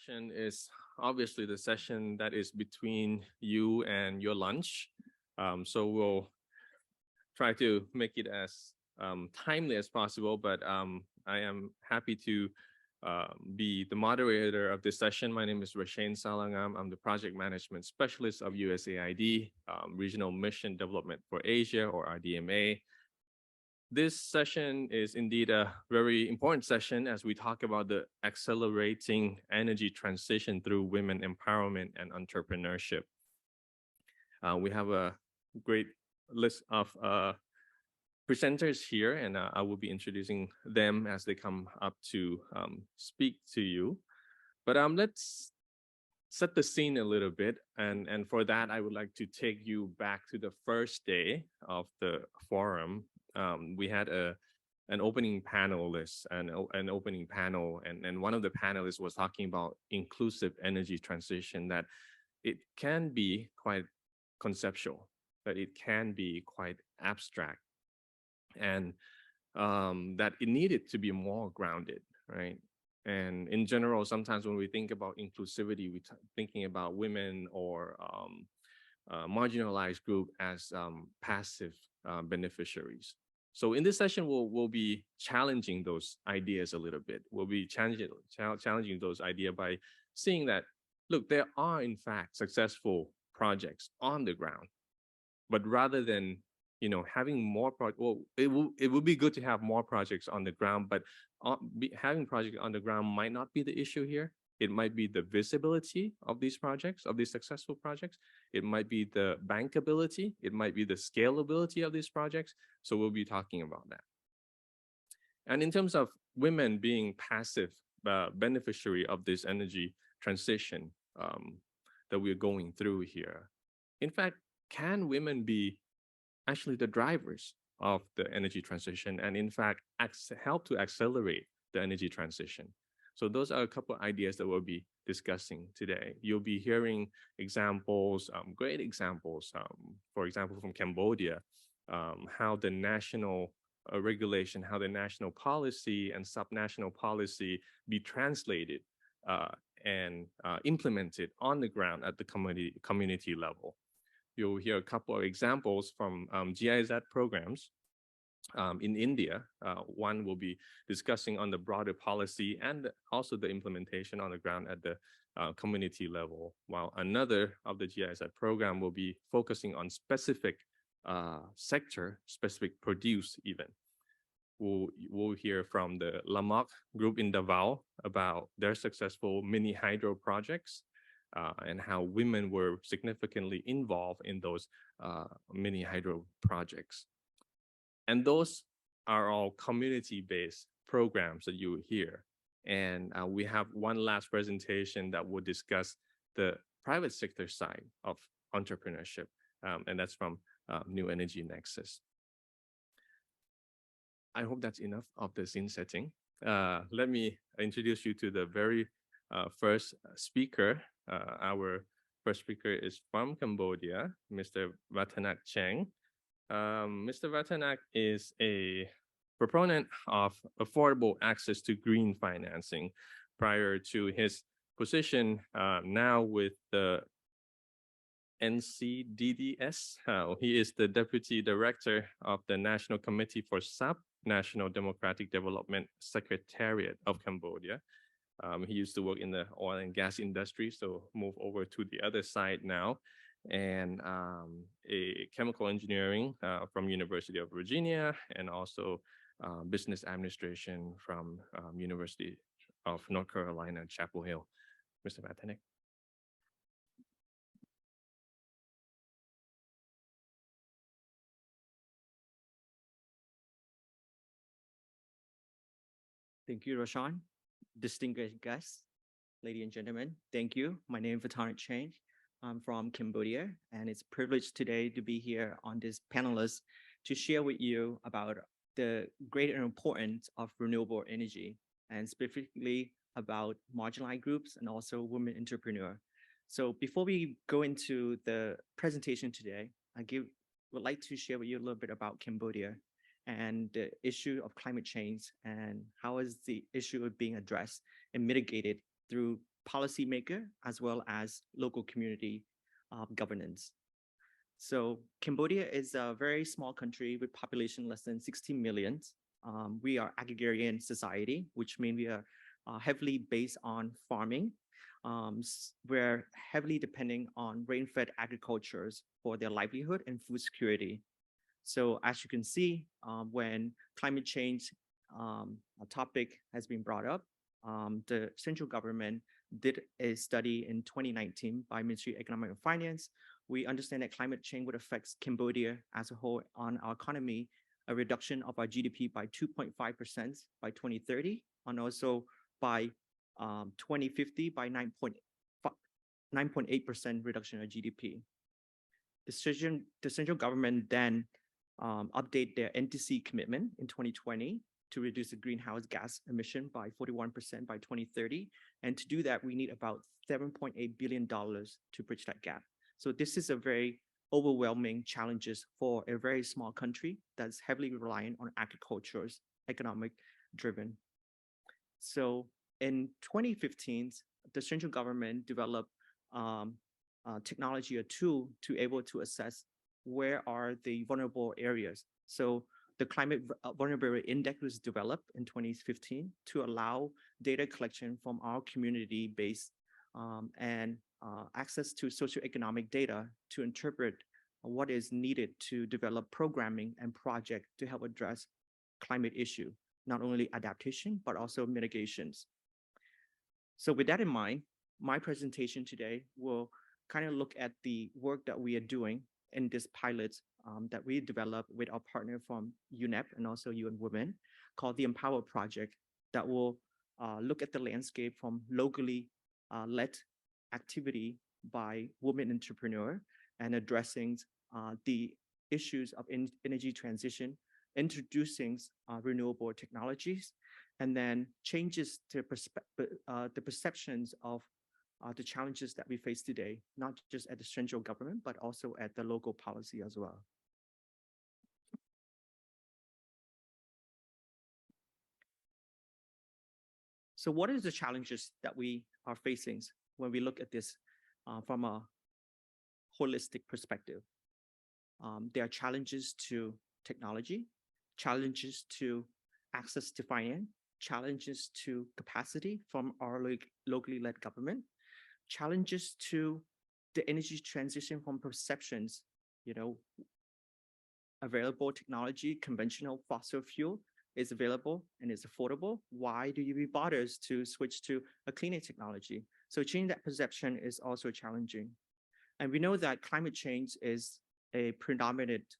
session is obviously the session that is between you and your lunch. So we'll try to make it as timely as possible, but I am happy to be the moderator of this session. My name is Rashane Salangam. I'm the project management specialist of USAID, Regional Mission Development for Asia, or RDMA. This session is indeed a very important session as we talk about the accelerating energy transition through women empowerment and entrepreneurship. We have a great list of presenters here, and I will be introducing them as they come up to speak to you. But let's set the scene a little bit, and for that, I would like to take you back to the first day of the forum. We had an opening panelist and an opening panel, and one of the panelists was talking about inclusive energy transition, that it can be quite conceptual, that it can be quite abstract, and that it needed to be more grounded, right? And in general, sometimes when we think about inclusivity, we're thinking about women or marginalized group as passive beneficiaries. So in this session, we'll be challenging those ideas a little bit. We'll be challenging those ideas by seeing that, look, there are in fact successful projects on the ground, but rather than having more it would be good to have more projects on the ground, but having projects on the ground might not be the issue here. It might be the visibility of these projects, of these successful projects. It might be the bankability. It might be the scalability of these projects. So we'll be talking about that. And in terms of women being passive beneficiary of this energy transition that we're going through here, in fact, can women be actually the drivers of the energy transition and in fact help to accelerate the energy transition? So those are a couple of ideas that we'll be discussing today. You'll be hearing examples, great examples, for example, from Cambodia, how the national regulation, how the national policy and subnational policy be translated and implemented on the ground at the community level. You'll hear a couple of examples from GIZ programs in India. One will be discussing on the broader policy and also the implementation on the ground at the community level, while another of the GIZ program will be focusing on specific sector, specific produce even. We'll hear from the Lamok group in Davao about their successful mini hydro projects and how women were significantly involved in those mini hydro projects. And those are all community-based programs that you will hear. And we have one last presentation that will discuss the private sector side of entrepreneurship, and that's from New Energy Nexus. I hope that's enough of the scene setting. Let me introduce you to the very first speaker. Our first speaker is from Cambodia, Mr. Vatanak Cheng. Mr. Vatanak is a proponent of affordable access to green financing. Prior to his position now with the NCDDS, he is the Deputy Director of the National Committee for SAP, National Democratic Development Secretariat of Cambodia. He used to work in the oil and gas industry, so move over to the other side now, and a chemical engineering from University of Virginia, and also business administration from University of North Carolina, Chapel Hill. Mr. Vatanek. Thank you, Roshan. Distinguished guests, ladies and gentlemen, thank you. My name is Vatanak Cheng. I'm from Cambodia, and it's a privilege today to be here on this panelist to share with you about the greater importance of renewable energy, and specifically about marginalized groups and also women entrepreneurs. So before we go into the presentation today, would like to share with you a little bit about Cambodia and the issue of climate change and how is the issue being addressed and mitigated through policymaker, as well as local community governance. So Cambodia is a very small country with population less than 60 million. We are agrarian society, which means we are heavily based on farming. We're heavily depending on rain-fed agricultures for their livelihood and food security. So as you can see, when climate change a topic has been brought up, the central government did a study in 2019 by Ministry of Economic and Finance. We understand that climate change would affect Cambodia as a whole on our economy, a reduction of our GDP by 2.5% by 2030, and also by 2050 by 9.8% reduction of GDP. The central government then update their NTC commitment in 2020 to reduce the greenhouse gas emission by 41% by 2030. And to do that, we need about $7.8 billion to bridge that gap. So this is a very overwhelming challenges for a very small country that's heavily reliant on agriculture's economic driven. So in 2015, the central government developed technology, a tool to able to assess where are the vulnerable areas. So the climate vulnerability index was developed in 2015 to allow data collection from our community-based and access to socioeconomic data to interpret what is needed to develop programming and project to help address climate issue, not only adaptation, but also mitigations. So with that in mind, my presentation today will kind of look at the work that we are doing in this pilot that we developed with our partner from UNEP and also UN Women called the Empower Project that will look at the landscape from locally led activity by women entrepreneur and addressing the issues of energy transition, introducing renewable technologies, and then changes to the perceptions of the challenges that we face today, not just at the central government, but also at the local policy as well. So what is the challenges that we are facing when we look at this from a holistic perspective? There are challenges to technology, challenges to access to finance, challenges to capacity from our locally led government, challenges to the energy transition from perceptions, available technology, conventional fossil fuel is available and is affordable. Why do you be bothers to switch to a cleaner technology? So changing that perception is also challenging. And we know that climate change is a predominant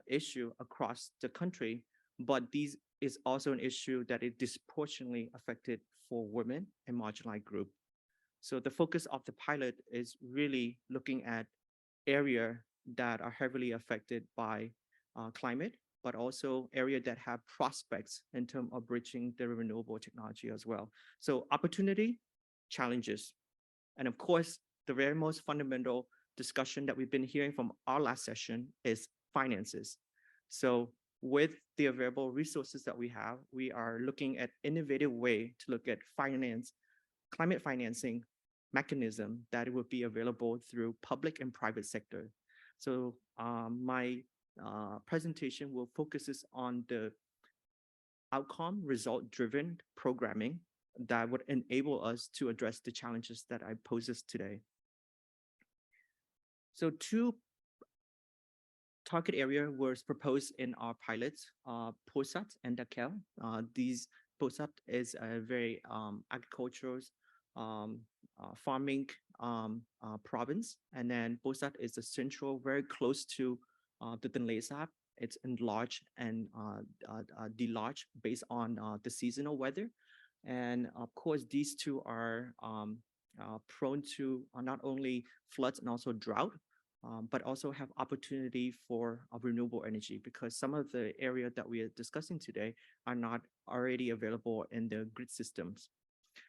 issue across the country, but these is also an issue that is disproportionately affected for women and marginalized group. So the focus of the pilot is really looking at areas that are heavily affected by climate, but also areas that have prospects in terms of bridging the renewable technology as well. So opportunity, challenges. And of course, the very most fundamental discussion that we've been hearing from our last session is finances. So with the available resources that we have, we are looking at innovative way to look at climate financing mechanism that would be available through public and private sector. So my presentation will focus on the outcome result-driven programming that would enable us to address the challenges that I poses today. So two target area was proposed in our pilots, Posat and Dakel. These Posat is a very agricultural farming province, and then Posat is the central, very close to the Tonle Sap. It's enlarged and delarged based on the seasonal weather. And of course, these two are prone to not only floods and also drought, but also have opportunity for renewable energy because some of the area that we are discussing today are not already available in the grid systems.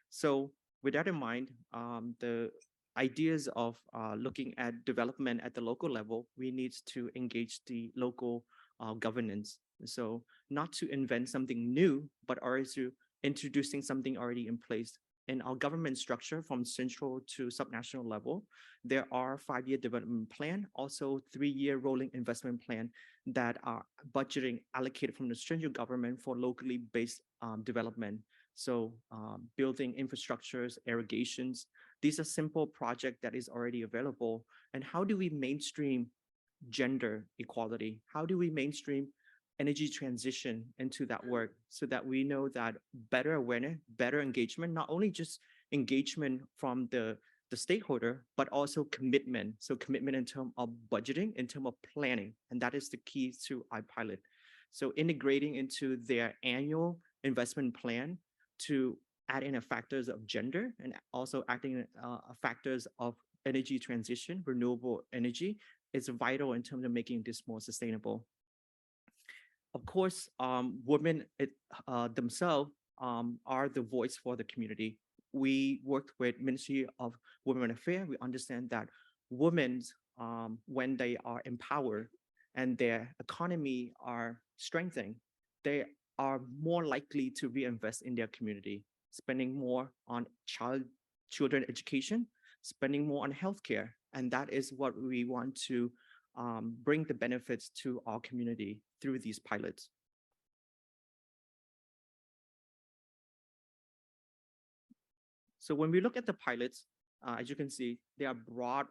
So with that in mind, the ideas of looking at development at the local level, we need to engage the local governance. So not to invent something new, but also introducing something already in place in our government structure from central to subnational level, there are 5-year development plan, also 3-year rolling investment plan that are budgeting allocated from the central government for locally based development. So building infrastructures, irrigations, these are simple projects that is already available. And how do we mainstream gender equality? How do we mainstream energy transition into that work so that we know that better awareness, better engagement, not only just engagement from the stakeholder, but also commitment. So commitment in terms of budgeting, in terms of planning, and that is the key to iPilot. So integrating into their annual investment plan to add in a factors of gender and also acting factors of energy transition, renewable energy is vital in terms of making this more sustainable. Of course, women themselves are the voice for the community. We worked with Ministry of Women Affairs. We understand that women, when they are empowered and their economy are strengthening, they are more likely to reinvest in their community, spending more on children education, spending more on healthcare. And that is what we want to bring the benefits to our community through these pilots. So when we look at the pilots, as you can see, they are broad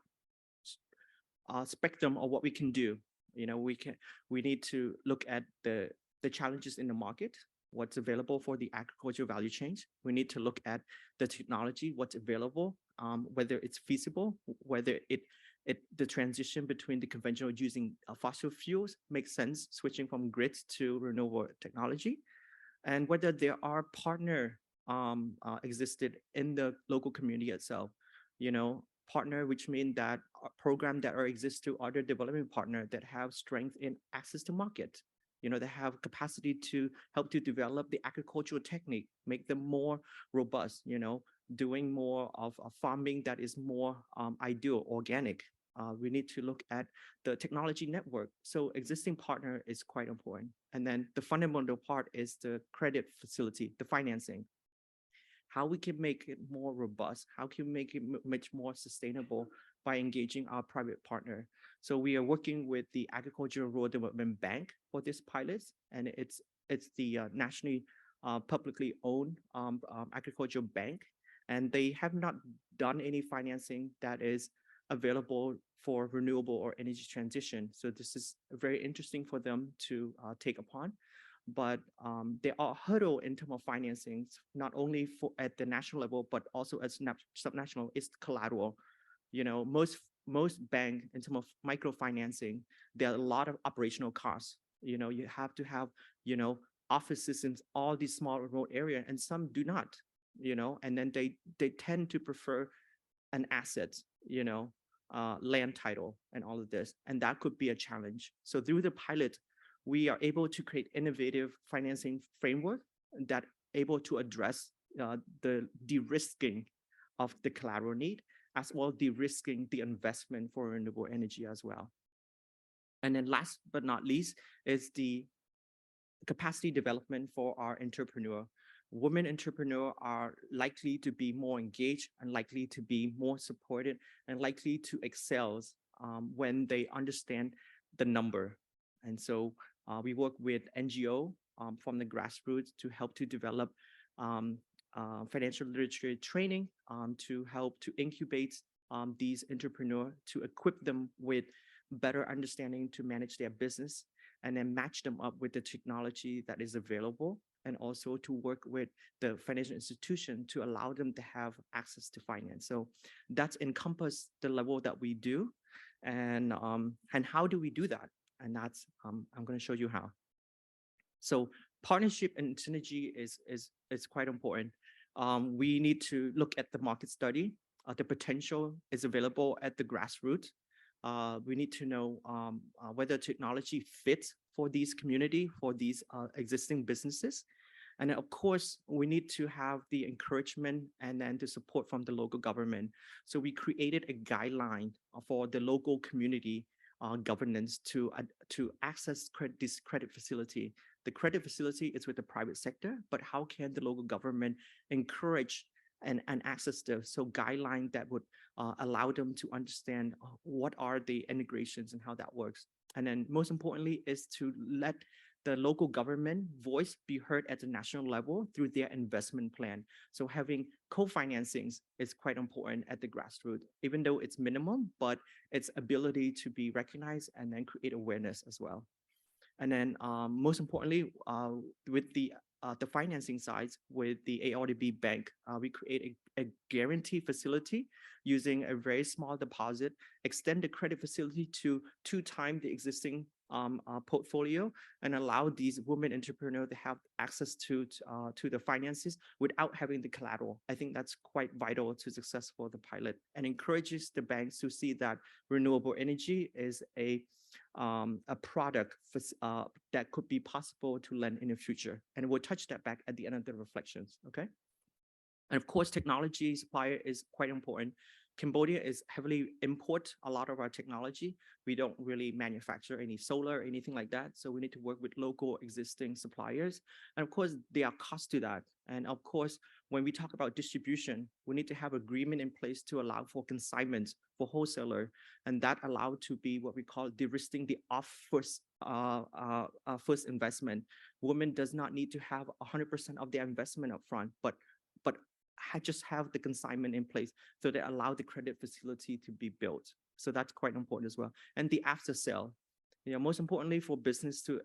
spectrum of what we can do. You know, we need to look at the challenges in the market, what's available for the agricultural value chain. We need to look at the technology, what's available, whether it's feasible, whether the transition between the conventional using fossil fuels makes sense, switching from grids to renewable technology, and whether there are partner existed in the local community itself. You know, partner, which means that a program that are exist to other development partner that have strength in access to market. You know, they have capacity to help to develop the agricultural technique, make them more robust, you know, doing more of a farming that is more ideal, organic. We need to look at the technology network. So existing partner is quite important. And then the fundamental part is the credit facility, the financing. How we can make it more robust, how can we make it much more sustainable by engaging our private partner. So we are working with the Agricultural Rural Development Bank for this pilot, and it's the nationally publicly owned agricultural bank, and they have not done any financing that is available for renewable or energy transition. So this is very interesting for them to take upon. But there are hurdles in terms of financing, not only for at the national level, but also as subnational, is collateral. You know, most bank in terms of microfinancing, there are a lot of operational costs. You know, you have to have, you know, offices in all these small remote area, and some do not, you know, and then they tend to prefer an asset, you know, land title and all of this, and that could be a challenge. So through the pilot, we are able to create innovative financing framework that able to address the de-risking of the collateral need, as well as de-risking the investment for renewable energy as well. And then last but not least is the capacity development for our entrepreneur. Women entrepreneurs are likely to be more engaged and likely to be more supported and likely to excel when they understand the number. And so we work with NGO from the grassroots to help to develop financial literacy training to help to incubate these entrepreneurs, to equip them with better understanding to manage their business, and then match them up with the technology that is available, and also to work with the financial institution to allow them to have access to finance. So that's encompass the level that we do, and how do we do that? And that's I'm going to show you how. So partnership and synergy is quite important. We need to look at the market study. The potential is available at the grassroots. We need to know whether technology fits for these community, for these existing businesses. And of course, we need to have the encouragement and then the support from the local government. So we created a guideline for the local community governance to access this credit facility. The credit facility is with the private sector, but how can the local government encourage and access the guideline that would allow them to understand what are the integrations and how that works. And then most importantly is to let the local government voice be heard at the national level through their investment plan. So having co-financings is quite important at the grassroots, even though it's minimum, but its ability to be recognized and then create awareness as well. And then most importantly, with the financing sides with the ARDB bank, we create a guarantee facility using a very small deposit, extend the credit facility to 2 times the existing portfolio, and allow these women entrepreneurs to have access to the finances without having the collateral. I think that's quite vital to successful the pilot, and encourages the banks to see that renewable energy is a product that could be possible to lend in the future. And we'll touch that back at the end of the reflections, okay? And of course, technology supplier is quite important. Cambodia is heavily import a lot of our technology. We don't really manufacture any solar or anything like that. So we need to work with local existing suppliers. And of course, there are costs to that. And of course, when we talk about distribution, we need to have agreement in place to allow for consignments for wholesaler. And that allowed to be what we call de-risking the first investment. Women does not need to have 100% of their investment upfront, but just have the consignment in place so they allow the credit facility to be built. So that's quite important as well. And the after sale, most importantly for business to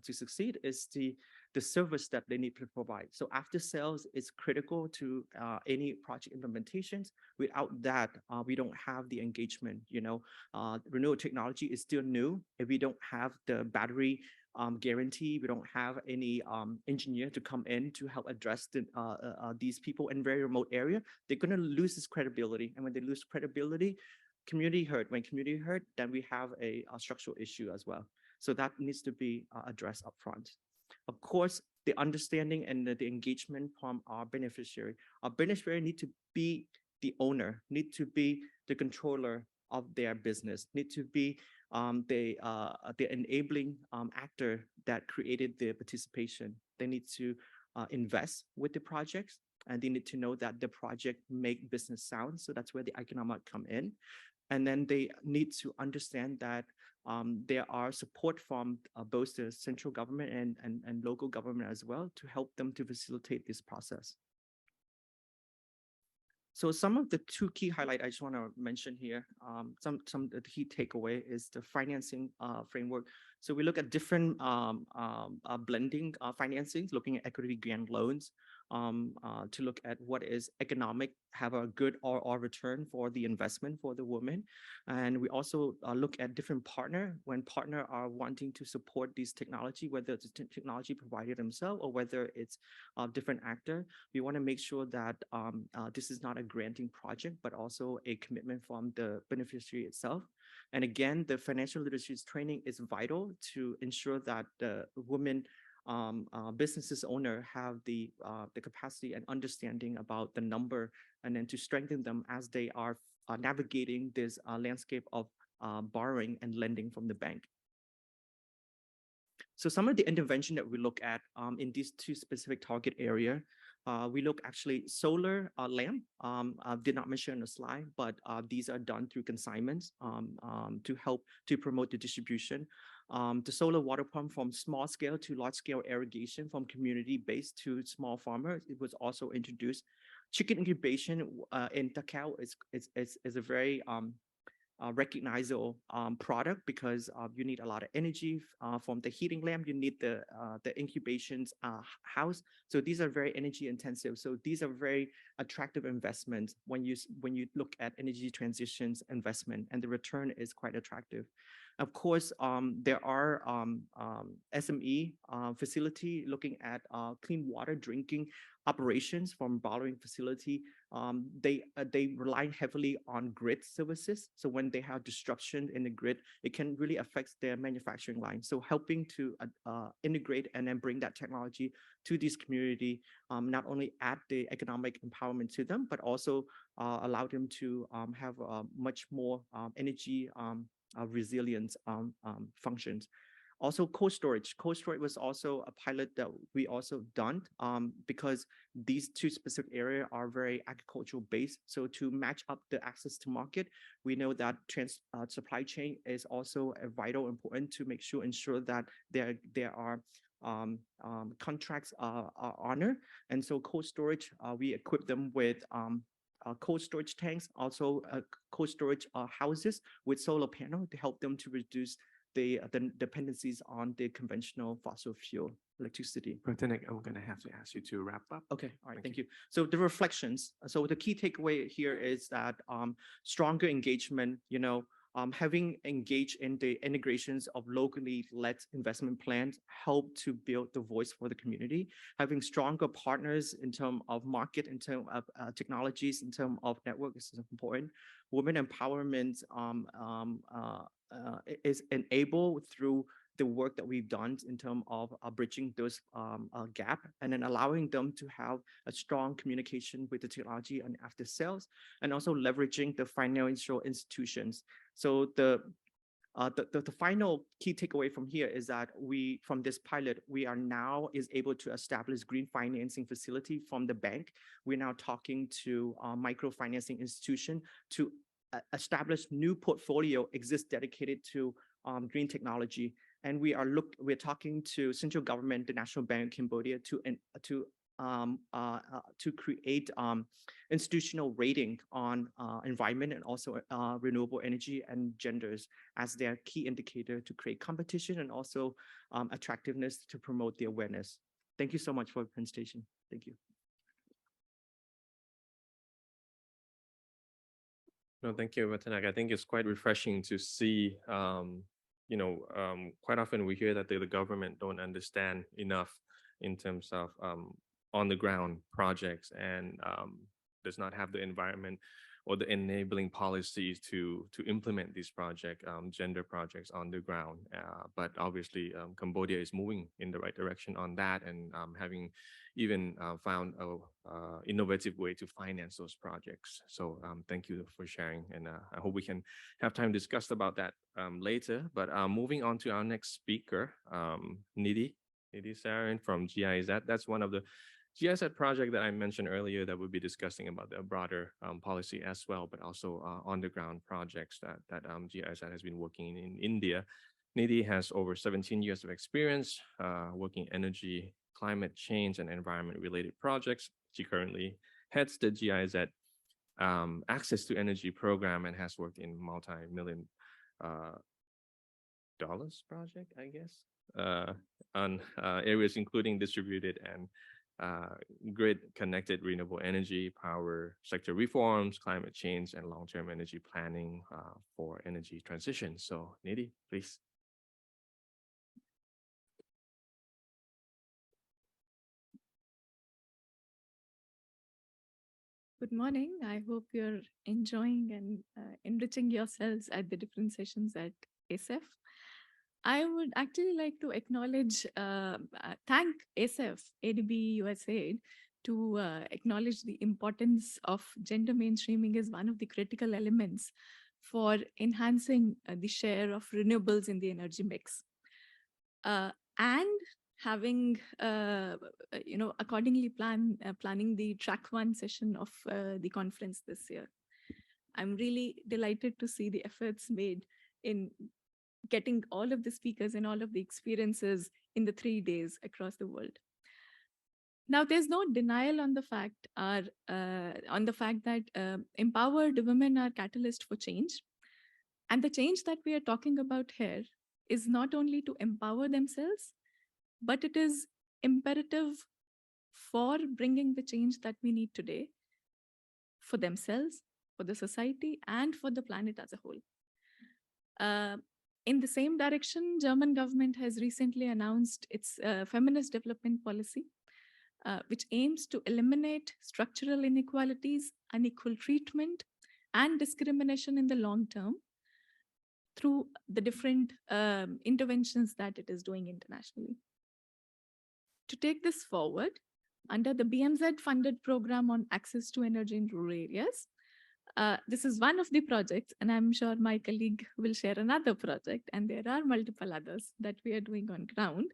succeed is the service that they need to provide. So after sales is critical to any project implementations. Without that, we don't have the engagement. Renewable technology is still new. If we don't have the battery guarantee, we don't have any engineer to come in to help address these people in very remote area, they're going to lose this credibility. And when they lose credibility, community hurt. When community hurt, then we have a structural issue as well. So that needs to be addressed upfront. Of course, the understanding and the engagement from our beneficiary. Our beneficiary need to be the owner, need to be the controller of their business, need to be the enabling actor that created the participation. They need to invest with the projects, and they need to know that the project make business sound. So that's where the economic come in. And then they need to understand that there are support from both the central government and local government as well to help them to facilitate this process. So some of the two key highlights I just want to mention here, some of the key takeaway is the financing framework. So we look at different blending financings, looking at equity grant loans, to look at what is economic, have a good or return for the investment for the woman. And we also look at different partner when partner are wanting to support this technology, whether it's technology provider themselves or whether it's a different actor. We want to make sure that this is not a granting project, but also a commitment from the beneficiary itself. And again, the financial literacy training is vital to ensure that the women businesses owner have the capacity and understanding about the number, and then to strengthen them as they are navigating this landscape of borrowing and lending from the bank. So some of the intervention that we look at in these two specific target area, we look actually solar lamp, did not mention on the slide, but these are done through consignments to help to promote the distribution. The solar water pump from small scale to large scale irrigation from community based to small farmers, it was also introduced. Chicken incubation in Takao is a very recognizable product because you need a lot of energy from the heating lamp. You need the incubations house. So these are very energy intensive. So these are very attractive investments when you look at energy transitions investment, and the return is quite attractive. Of course, there are SME facility looking at clean water drinking operations from borrowing facility. They rely heavily on grid services. So when they have disruption in the grid, it can really affect their manufacturing line. So helping to integrate and then bring that technology to this community, not only add the economic empowerment to them, but also allow them to have much more energy resilience functions. Also, cold storage. Cold storage was also a pilot that we also done because these two specific areas are very agricultural based. So to match up the access to market, we know that supply chain is also a vital important to ensure that there are contracts are honored. And so cold storage, we equip them with cold storage tanks, also cold storage houses with solar panel to help them to reduce the dependencies on the conventional fossil fuel electricity. Lieutenant, I'm going to have to ask you to wrap up. Okay, all right, thank you. So the reflections. So the key takeaway here is that stronger engagement, having engaged in the integrations of locally led investment plans help to build the voice for the community. Having stronger partners in terms of market, in terms of technologies, in terms of network is important. Women empowerment is enabled through the work that we've done in terms of bridging those gap and then allowing them to have a strong communication with the technology and after sales, and also leveraging the financial institutions. So the final key takeaway from here is that from this pilot, we are now able to establish green financing facility from the bank. We're now talking to microfinancing institution to establish new portfolio exists dedicated to green technology. And we're talking to central government, the National Bank of Cambodia, to create institutional rating on environment and also renewable energy and genders as their key indicator to create competition and also attractiveness to promote the awareness. Thank you so much for the presentation. Thank you. No, thank you, Lieutenant. I think it's quite refreshing to see, quite often we hear that the government don't understand enough in terms of on the ground projects and does not have the environment or the enabling policies to implement these gender projects on the ground. But obviously, Cambodia is moving in the right direction on that and having even found a innovative way to finance those projects. So thank you for sharing, and I hope we can have time to discuss about that later. But moving on to our next speaker, Nidhi Sarin from GIZ. That's one of the GIZ project that I mentioned earlier that we'll be discussing about the broader policy as well, but also on the ground projects that GIZ has been working in India. Nidhi has over 17 years of experience working energy, climate change, and environment-related projects. She currently heads the GIZ Access to Energy program and has worked in multi-million dollars project, I guess, on areas including distributed and grid-connected renewable energy, power sector reforms, climate change, and long-term energy planning for energy transition. So, Nidhi, please. Good morning. I hope you're enjoying and enriching yourselves at the different sessions at ASEF. I would actually like to acknowledge, thank ASEF, ADB USAID, to acknowledge the importance of gender mainstreaming as one of the critical elements for enhancing the share of renewables in the energy mix. And having, accordingly planning the track 1 session of the conference this year. I'm really delighted to see the efforts made in getting all of the speakers and all of the experiences in the 3 days across the world. Now, there's no denial on the fact that empowered women are catalyst for change. And the change that we are talking about here is not only to empower themselves, but it is imperative for bringing the change that we need today for themselves, for the society, and for the planet as a whole. In the same direction, German government has recently announced its feminist development policy, which aims to eliminate structural inequalities, unequal treatment, and discrimination in the long term through the different interventions that it is doing internationally. To take this forward, under the BMZ-funded program on access to energy in rural areas, This is one of the projects, and I'm sure my colleague will share another project, and there are multiple others that we are doing on ground.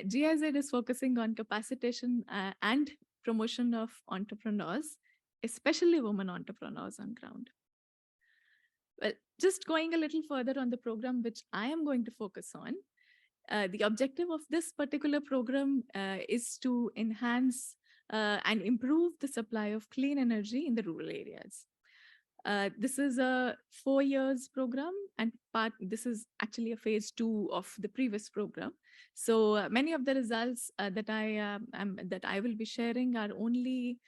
GIZ is focusing on capacitation and promotion of entrepreneurs, especially women entrepreneurs on ground. Well, just going a little further on the program, which I am going to focus on, the objective of this particular program is to enhance and improve the supply of clean energy in the rural areas. This is a 4 years program, and this is actually a phase 2 of the previous program. So many of the results that I will be sharing are only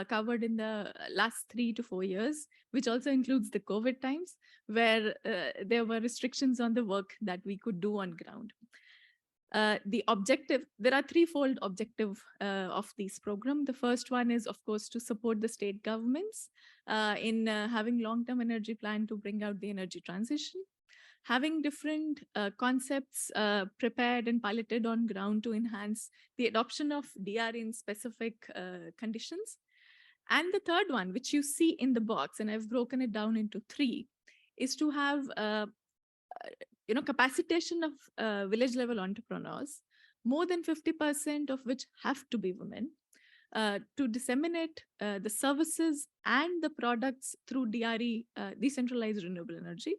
covered in the last 3 to 4 years, which also includes the COVID times, where there were restrictions on the work that we could do on ground. The objective, there are threefold objective of this program. The first one is, of course, to support the state governments in having long-term energy plan to bring out the energy transition, having different concepts prepared and piloted on ground to enhance the adoption of DR in specific conditions. And the third one, which you see in the box, and I've broken it down into 3, is to have capacitation of village level entrepreneurs, more than 50% of which have to be women, to disseminate the services and the products through DRE, decentralized renewable energy,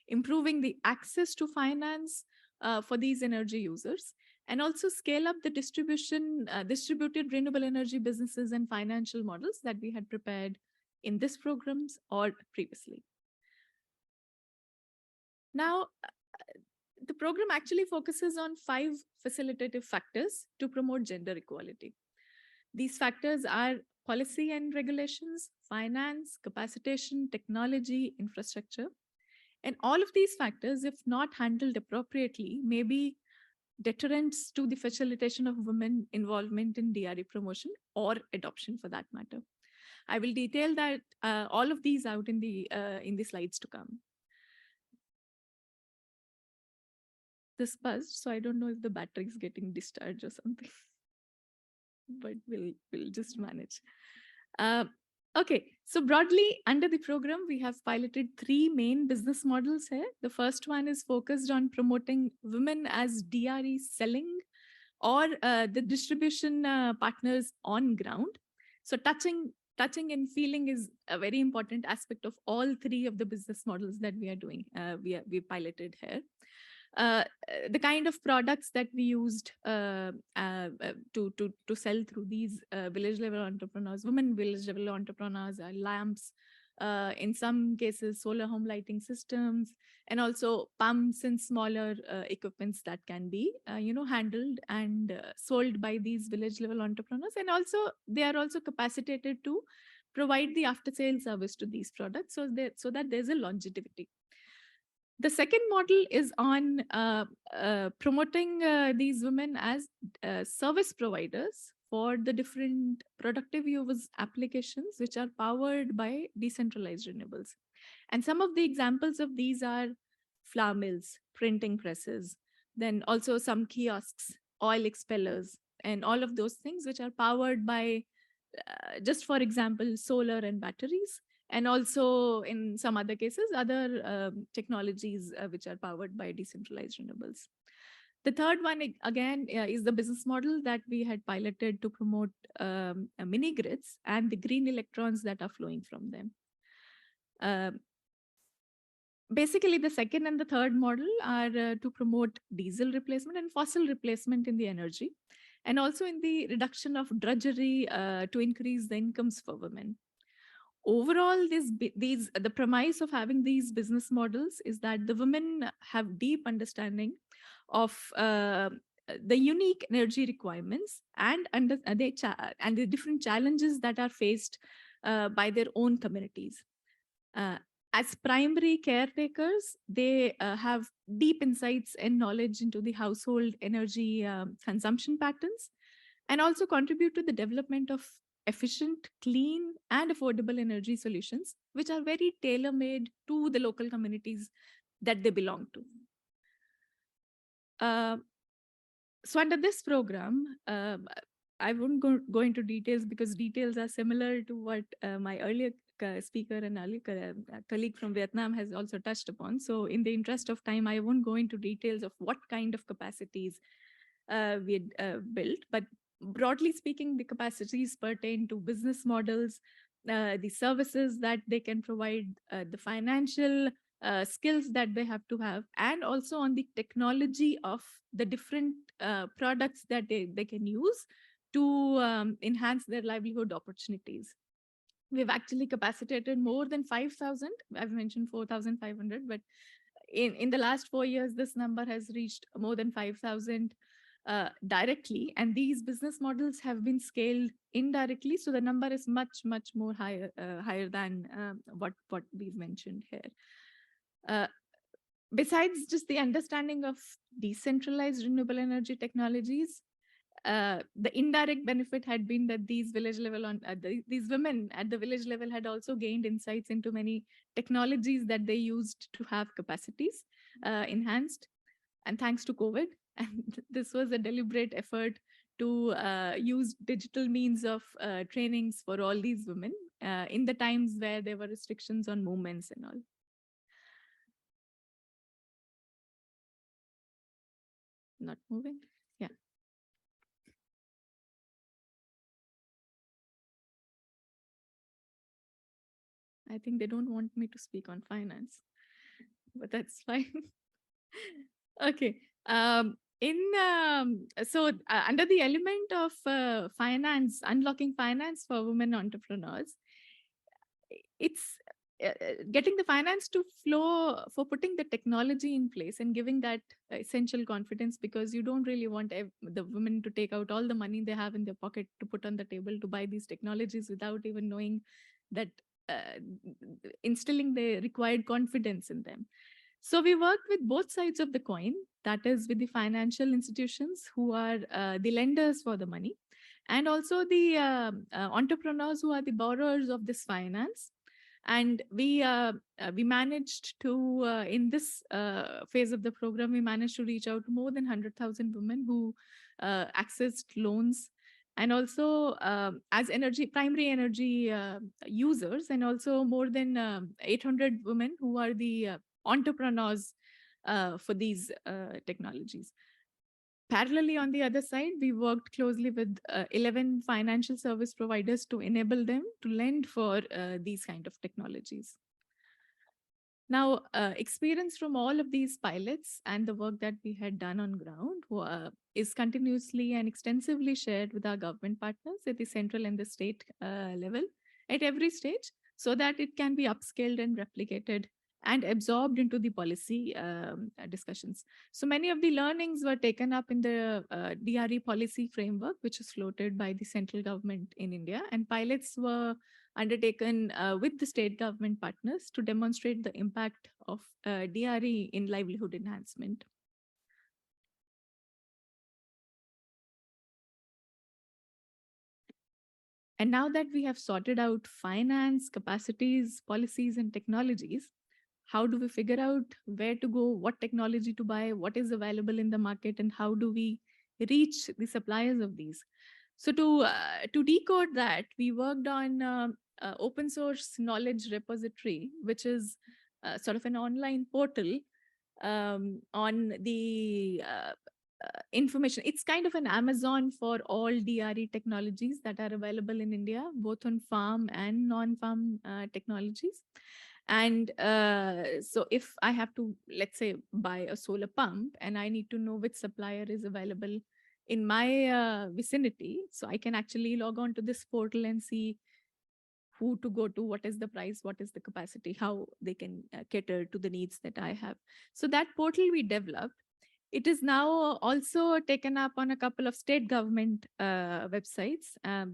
improving the access to finance for these energy users, and also scale up the distributed renewable energy businesses and financial models that we had prepared in this programs or previously. Now, the program actually focuses on 5 facilitative factors to promote gender equality. These factors are policy and regulations, finance, capacitation, technology, infrastructure. And all of these factors, if not handled appropriately, may be deterrents to the facilitation of women involvement in DRE promotion or adoption for that matter. I will detail that all of these out in the slides to come. This buzzed, so I don't know if the battery is getting discharged or something, but we'll just manage. Okay, so broadly under the program, we have piloted 3 main business models here. The first one is focused on promoting women as DRE selling or the distribution partners on ground. So touching and feeling is a very important aspect of all 3 of the business models that we are doing. We piloted here. The kind of products that we used to sell through these village level entrepreneurs, women village level entrepreneurs, are lamps, in some cases solar home lighting systems, and also pumps and smaller equipments that can be handled and sold by these village level entrepreneurs. And also they are also capacitated to provide the after sale service to these products so that there's a longevity. The second model is on promoting these women as service providers for the different productive use applications which are powered by decentralized renewables. And some of the examples of these are flour mills, printing presses, then also some kiosks, oil expellers, and all of those things which are powered by, just for example, solar and batteries. And also in some other cases, other technologies which are powered by decentralized renewables. The third one, again, is the business model that we had piloted to promote mini grids and the green electrons that are flowing from them. Basically, the second and the third model are to promote diesel replacement and fossil replacement in the energy, and also in the reduction of drudgery to increase the incomes for women. Overall, the premise of having these business models is that the women have deep understanding of the unique energy requirements and the different challenges that are faced by their own communities. As primary caretakers, they have deep insights and knowledge into the household energy consumption patterns, and also contribute to the development of efficient, clean, and affordable energy solutions, which are very tailor-made to the local communities that they belong to. So under this program, I won't go into details because details are similar to what my earlier speaker and colleague from Vietnam has also touched upon. So in the interest of time, I won't go into details of what kind of capacities we had built, but broadly speaking, the capacities pertain to business models, the services that they can provide, the financial skills that they have to have, and also on the technology of the different products that they can use to enhance their livelihood opportunities. We've actually capacitated more than 5,000. I've mentioned 4,500, but in the last 4 years, this number has reached more than 5,000 directly. And these business models have been scaled indirectly. So the number is much, much more higher than what we've mentioned here. Besides just the understanding of decentralized renewable energy technologies, the indirect benefit had been that these village level these women at the village level had also gained insights into many technologies that they used to have capacities enhanced. And thanks to COVID, and this was a deliberate effort to use digital means of trainings for all these women in the times where there were restrictions on movements and all. Not moving. Yeah. I think they don't want me to speak on finance, but that's fine. Okay. Under the element of finance, unlocking finance for women entrepreneurs, it's getting the finance to flow for putting the technology in place and giving that essential confidence, because you don't really want the women to take out all the money they have in their pocket to put on the table to buy these technologies without even knowing that, instilling the required confidence in them. So we worked with both sides of the coin, that is with the financial institutions who are the lenders for the money, and also the entrepreneurs who are the borrowers of this finance. And we managed to, in this phase of the program, we managed to reach out to more than 100,000 women who accessed loans, and also as primary energy users, and also more than 800 women who are the entrepreneurs for these technologies. Parallelly, on the other side, we worked closely with 11 financial service providers to enable them to lend for these kind of technologies. Now, experience from all of these pilots and the work that we had done on ground is continuously and extensively shared with our government partners at the central and the state level at every stage, so that it can be upscaled and replicated and absorbed into the policy discussions. So many of the learnings were taken up in the DRE policy framework, which is floated by the central government in India, and pilots were undertaken with the state government partners to demonstrate the impact of DRE in livelihood enhancement. And now that we have sorted out finance, capacities, policies, and technologies, how do we figure out where to go, what technology to buy, what is available in the market, and how do we reach the suppliers of these? So to decode that, we worked on open source knowledge repository, which is sort of an online portal on the information. It's kind of an Amazon for all DRE technologies that are available in India, both on farm and non-farm technologies. And so if I have to, let's say, buy a solar pump and I need to know which supplier is available in my vicinity, so I can actually log on to this portal and see who to go to, what is the price, what is the capacity, how they can cater to the needs that I have. So that portal we developed. It is now also taken up on a couple of state government websites. A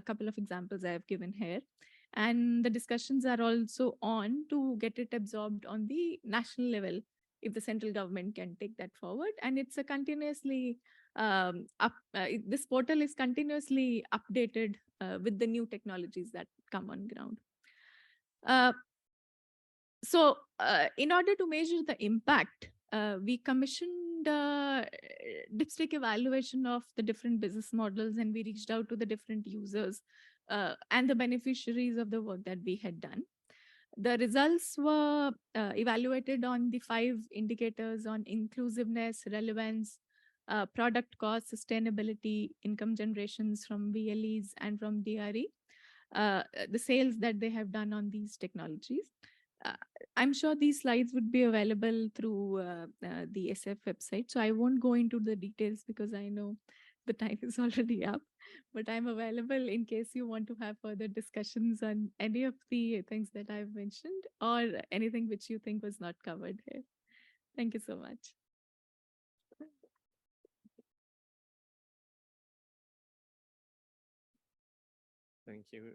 couple of examples I have given here. And the discussions are also on to get it absorbed on the national level, if the central government can take that forward. And it's a continuously, this portal is continuously updated with the new technologies that come on ground. In order to measure the impact, we commissioned dipstick evaluation of the different business models, and we reached out to the different users and the beneficiaries of the work that we had done. The results were evaluated on the 5 indicators on inclusiveness, relevance, product cost, sustainability, income generations from VLEs and from DRE, the sales that they have done on these technologies. Uh, I'm sure these slides would be available through the SF website. So I won't go into the details because I know the time is already up, but I'm available in case you want to have further discussions on any of the things that I've mentioned or anything which you think was not covered here. Thank you so much. Thank you.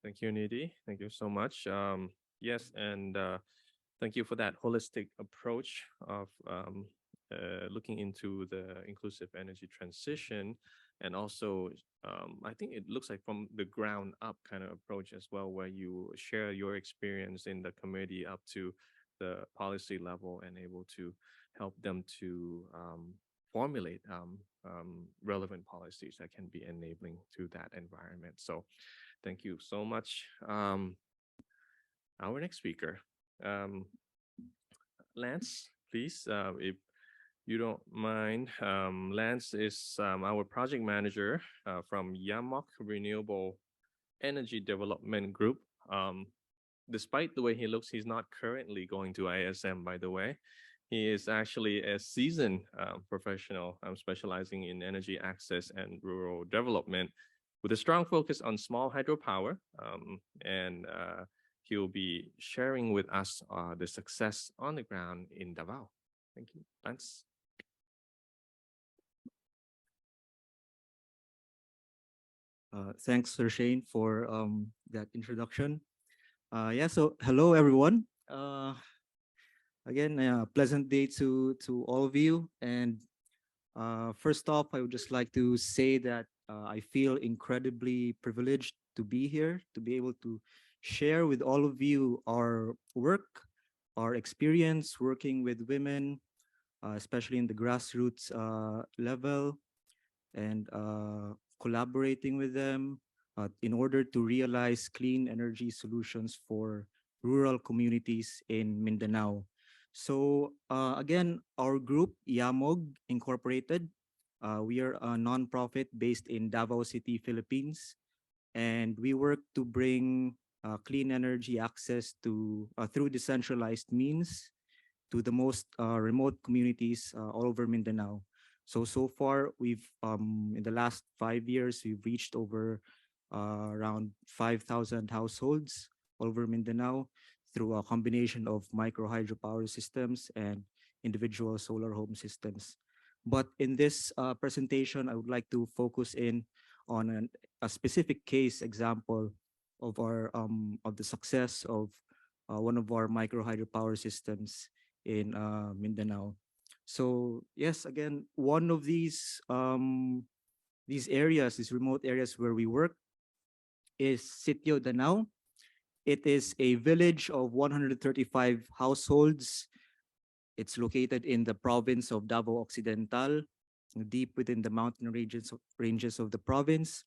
Thank you, Nidhi. Thank you so much. Yes, and thank you for that holistic approach of looking into the inclusive energy transition. And also, I think it looks like from the ground up kind of approach as well, where you share your experience in the committee up to the policy level and able to help them to formulate relevant policies that can be enabling to that environment. So thank you so much. Our next speaker, um, Lance, please, if you don't mind. Lance is our project manager from Yamok Renewable Energy Development Group. Despite the way he looks, he's not currently going to ISM, by the way. He is actually a seasoned professional specializing in energy access and rural development with a strong focus on small hydropower. And he'll be sharing with us the success on the ground in Davao. Thank you. Lance. Thanks, Sir Shane, for that introduction. Yeah, so hello, everyone. Again, a pleasant day to all of you. And first off, I would just like to say that I feel incredibly privileged to be here, to be able to share with all of you our work, our experience working with women, especially in the grassroots level, and collaborating with them in order to realize clean energy solutions for rural communities in Mindanao. So again, our group, Yamog Incorporated, we are a nonprofit based in Davao City, Philippines, and we work to bring clean energy access to through decentralized means to the most remote communities all over Mindanao. So far, we've in the last 5 years, we've reached over around 5,000 households all over Mindanao through a combination of micro hydropower systems and individual solar home systems. But in this presentation, I would like to focus in on a specific case example of the success of one of our micro hydropower systems in Mindanao. So yes, again, one of these areas, these remote areas where we work, is Sitio Danao. It is a village of 135 households. It's located in the province of Davao Occidental, deep within the mountain ranges of the province.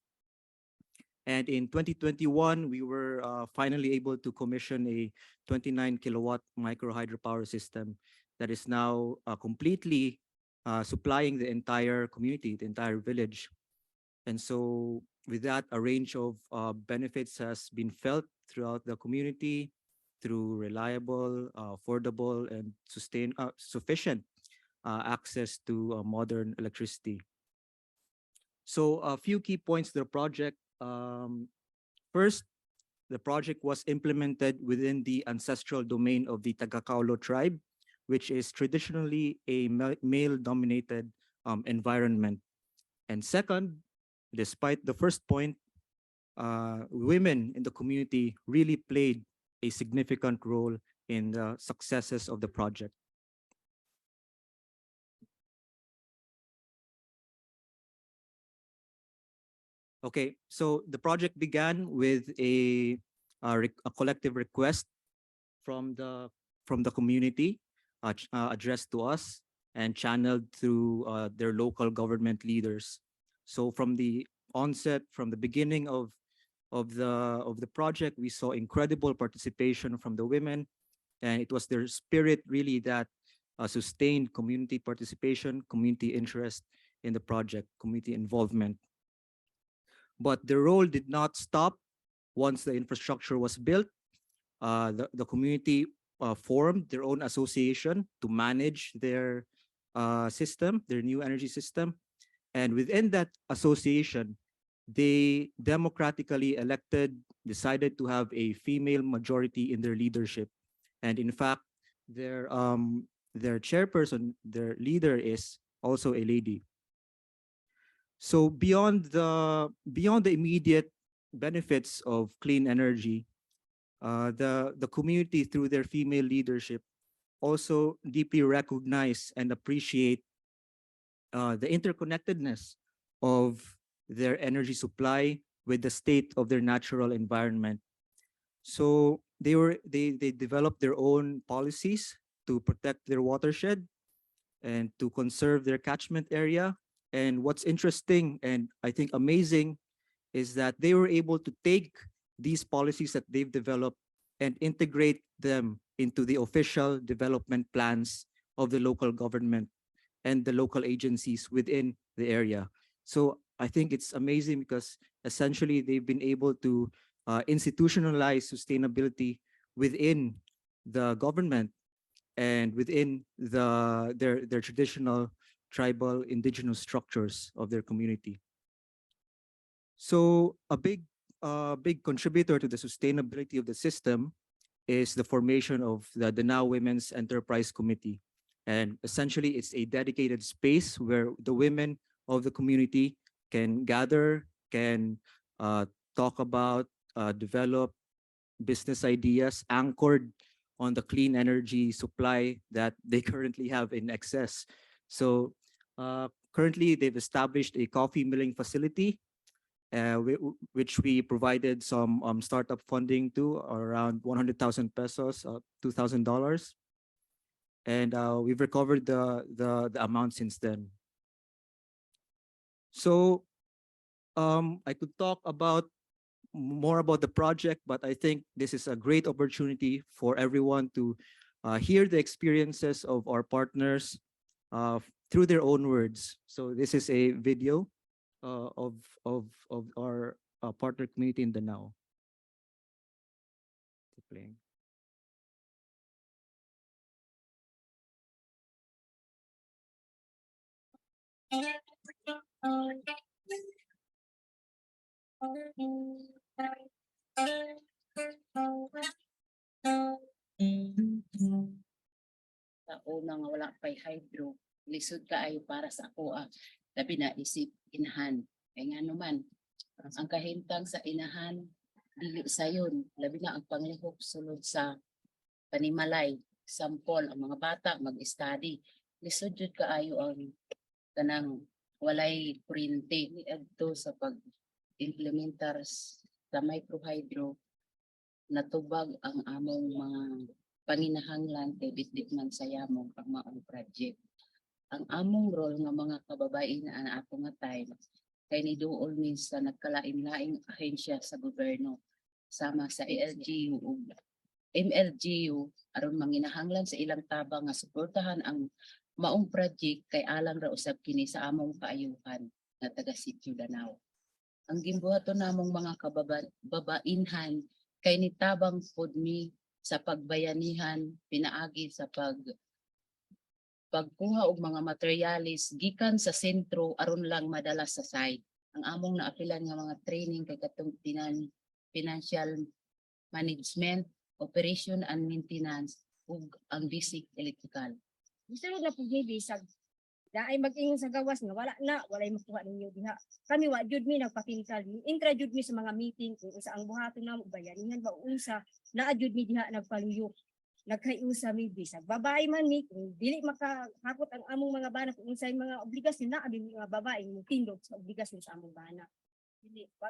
And in 2021, we were finally able to commission a 29 kilowatt micro hydropower system that is now completely supplying the entire community, the entire village. And so with that, a range of benefits has been felt throughout the community through reliable, affordable, and sufficient access to modern electricity. So a few key points to the project. First, the project was implemented within the ancestral domain of the Tagakaulo tribe, which is traditionally a male-dominated environment. And second, despite the first point, women in the community really played a significant role in the successes of the project. Okay, so the project began with a collective request from the community addressed to us and channeled through their local government leaders. So from the onset, from the beginning of of the project, we saw incredible participation from the women, and it was their spirit really that sustained community participation, community interest in the project, community involvement. But the role did not stop once the infrastructure was built. The community formed their own association to manage their system, their new energy system. And within that association, they democratically elected, decided to have a female majority in their leadership. And in fact, their chairperson, their leader is also a lady. So beyond the immediate benefits of clean energy, the community through their female leadership also deeply recognize and appreciate the interconnectedness of their energy supply with the state of their natural environment. So they developed their own policies to protect their watershed and to conserve their catchment area. And what's interesting and I think amazing is that they were able to take these policies that they've developed and integrate them into the official development plans of the local government and the local agencies within the area. So I think it's amazing because essentially they've been able to institutionalize sustainability within the government and within their traditional tribal indigenous structures of their community. So a big contributor to the sustainability of the system is the formation of the Danao Women's Enterprise Committee. And essentially, it's a dedicated space where the women of the community can gather, can talk about, develop business ideas anchored on the clean energy supply that they currently have in excess. So currently, they've established a coffee milling facility which we provided some startup funding to around 100,000 pesos, $2,000. And we've recovered the amount since then. So I could talk about more about the project, but I think this is a great opportunity for everyone to hear the experiences of our partners through their own words. So this is a video of our partner community in Danao. Playing. Sa una nga wala pa'y hydro, lisod kaayo para sa ako labi na isip inahan. Kaya nga naman, ang kahintang sa inahan, dili sayon, labi na ang panglihok sulod sa panimalay, sampol, ang mga bata mag-study. Lisod jud kaayo ang kanang walay kuryente ni adto sa pag-implementar sa microhydro, natubag ang among mga paninahanglan kay bitbit man sa yamong pagmaong project. Ang among role nga mga kababae na ato nga time kay niduol min sa nagkalain-laing ahensya sa gobyerno sama sa LGU ug MLGU aron manginahanglan sa ilang tabang nga suportahan ang maong project kay alang ra usab kini sa among kaayuhan nga taga Sitio Danao. Ang gimbuhaton namong mga kababainhan kay nitabang pod mi sa pagbayanihan pinaagi sa pagkuha og mga materialis gikan sa sentro aron lang madala sa site. Ang among naapilan nga mga training kay katong financial management, operation and maintenance ug ang basic electrical. Gusto na po bisag daay mag-ingon sa gawas nga walay makuha ninyo diha. Kami wa jud mi nagpakinsal, intra jud mi sa mga meeting kung unsa ang buhaton namo bayanihan ba unsa naa jud mi diha nagpaluyok. Nagkayusa mi bisag babae man mi kung dili makahakot ang among mga bana kung unsay mga obligasyon naa abi mga babae mo tindog sa obligasyon sa among bana.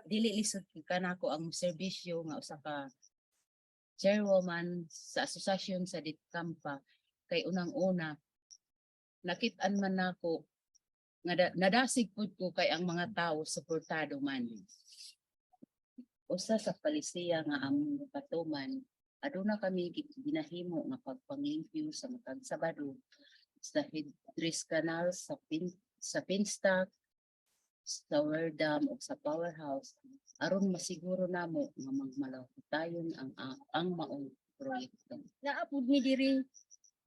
Dili lisod kanako ang serbisyo nga usa ka chairwoman sa asosasyon sa Ditkampa kay unang-una nakit-an man nako nga nadasig pud ko kay ang mga tao suportado man. Usa sa palisiya nga among patuman, aduna kami ginahimo nga pagpanglimpyo sa matag Sabado sa Headrest Canal sa Pinstock, sa Werdam o sa Powerhouse aron masiguro namo nga magmalawtayon ang maong proyekto. Naapod mi diri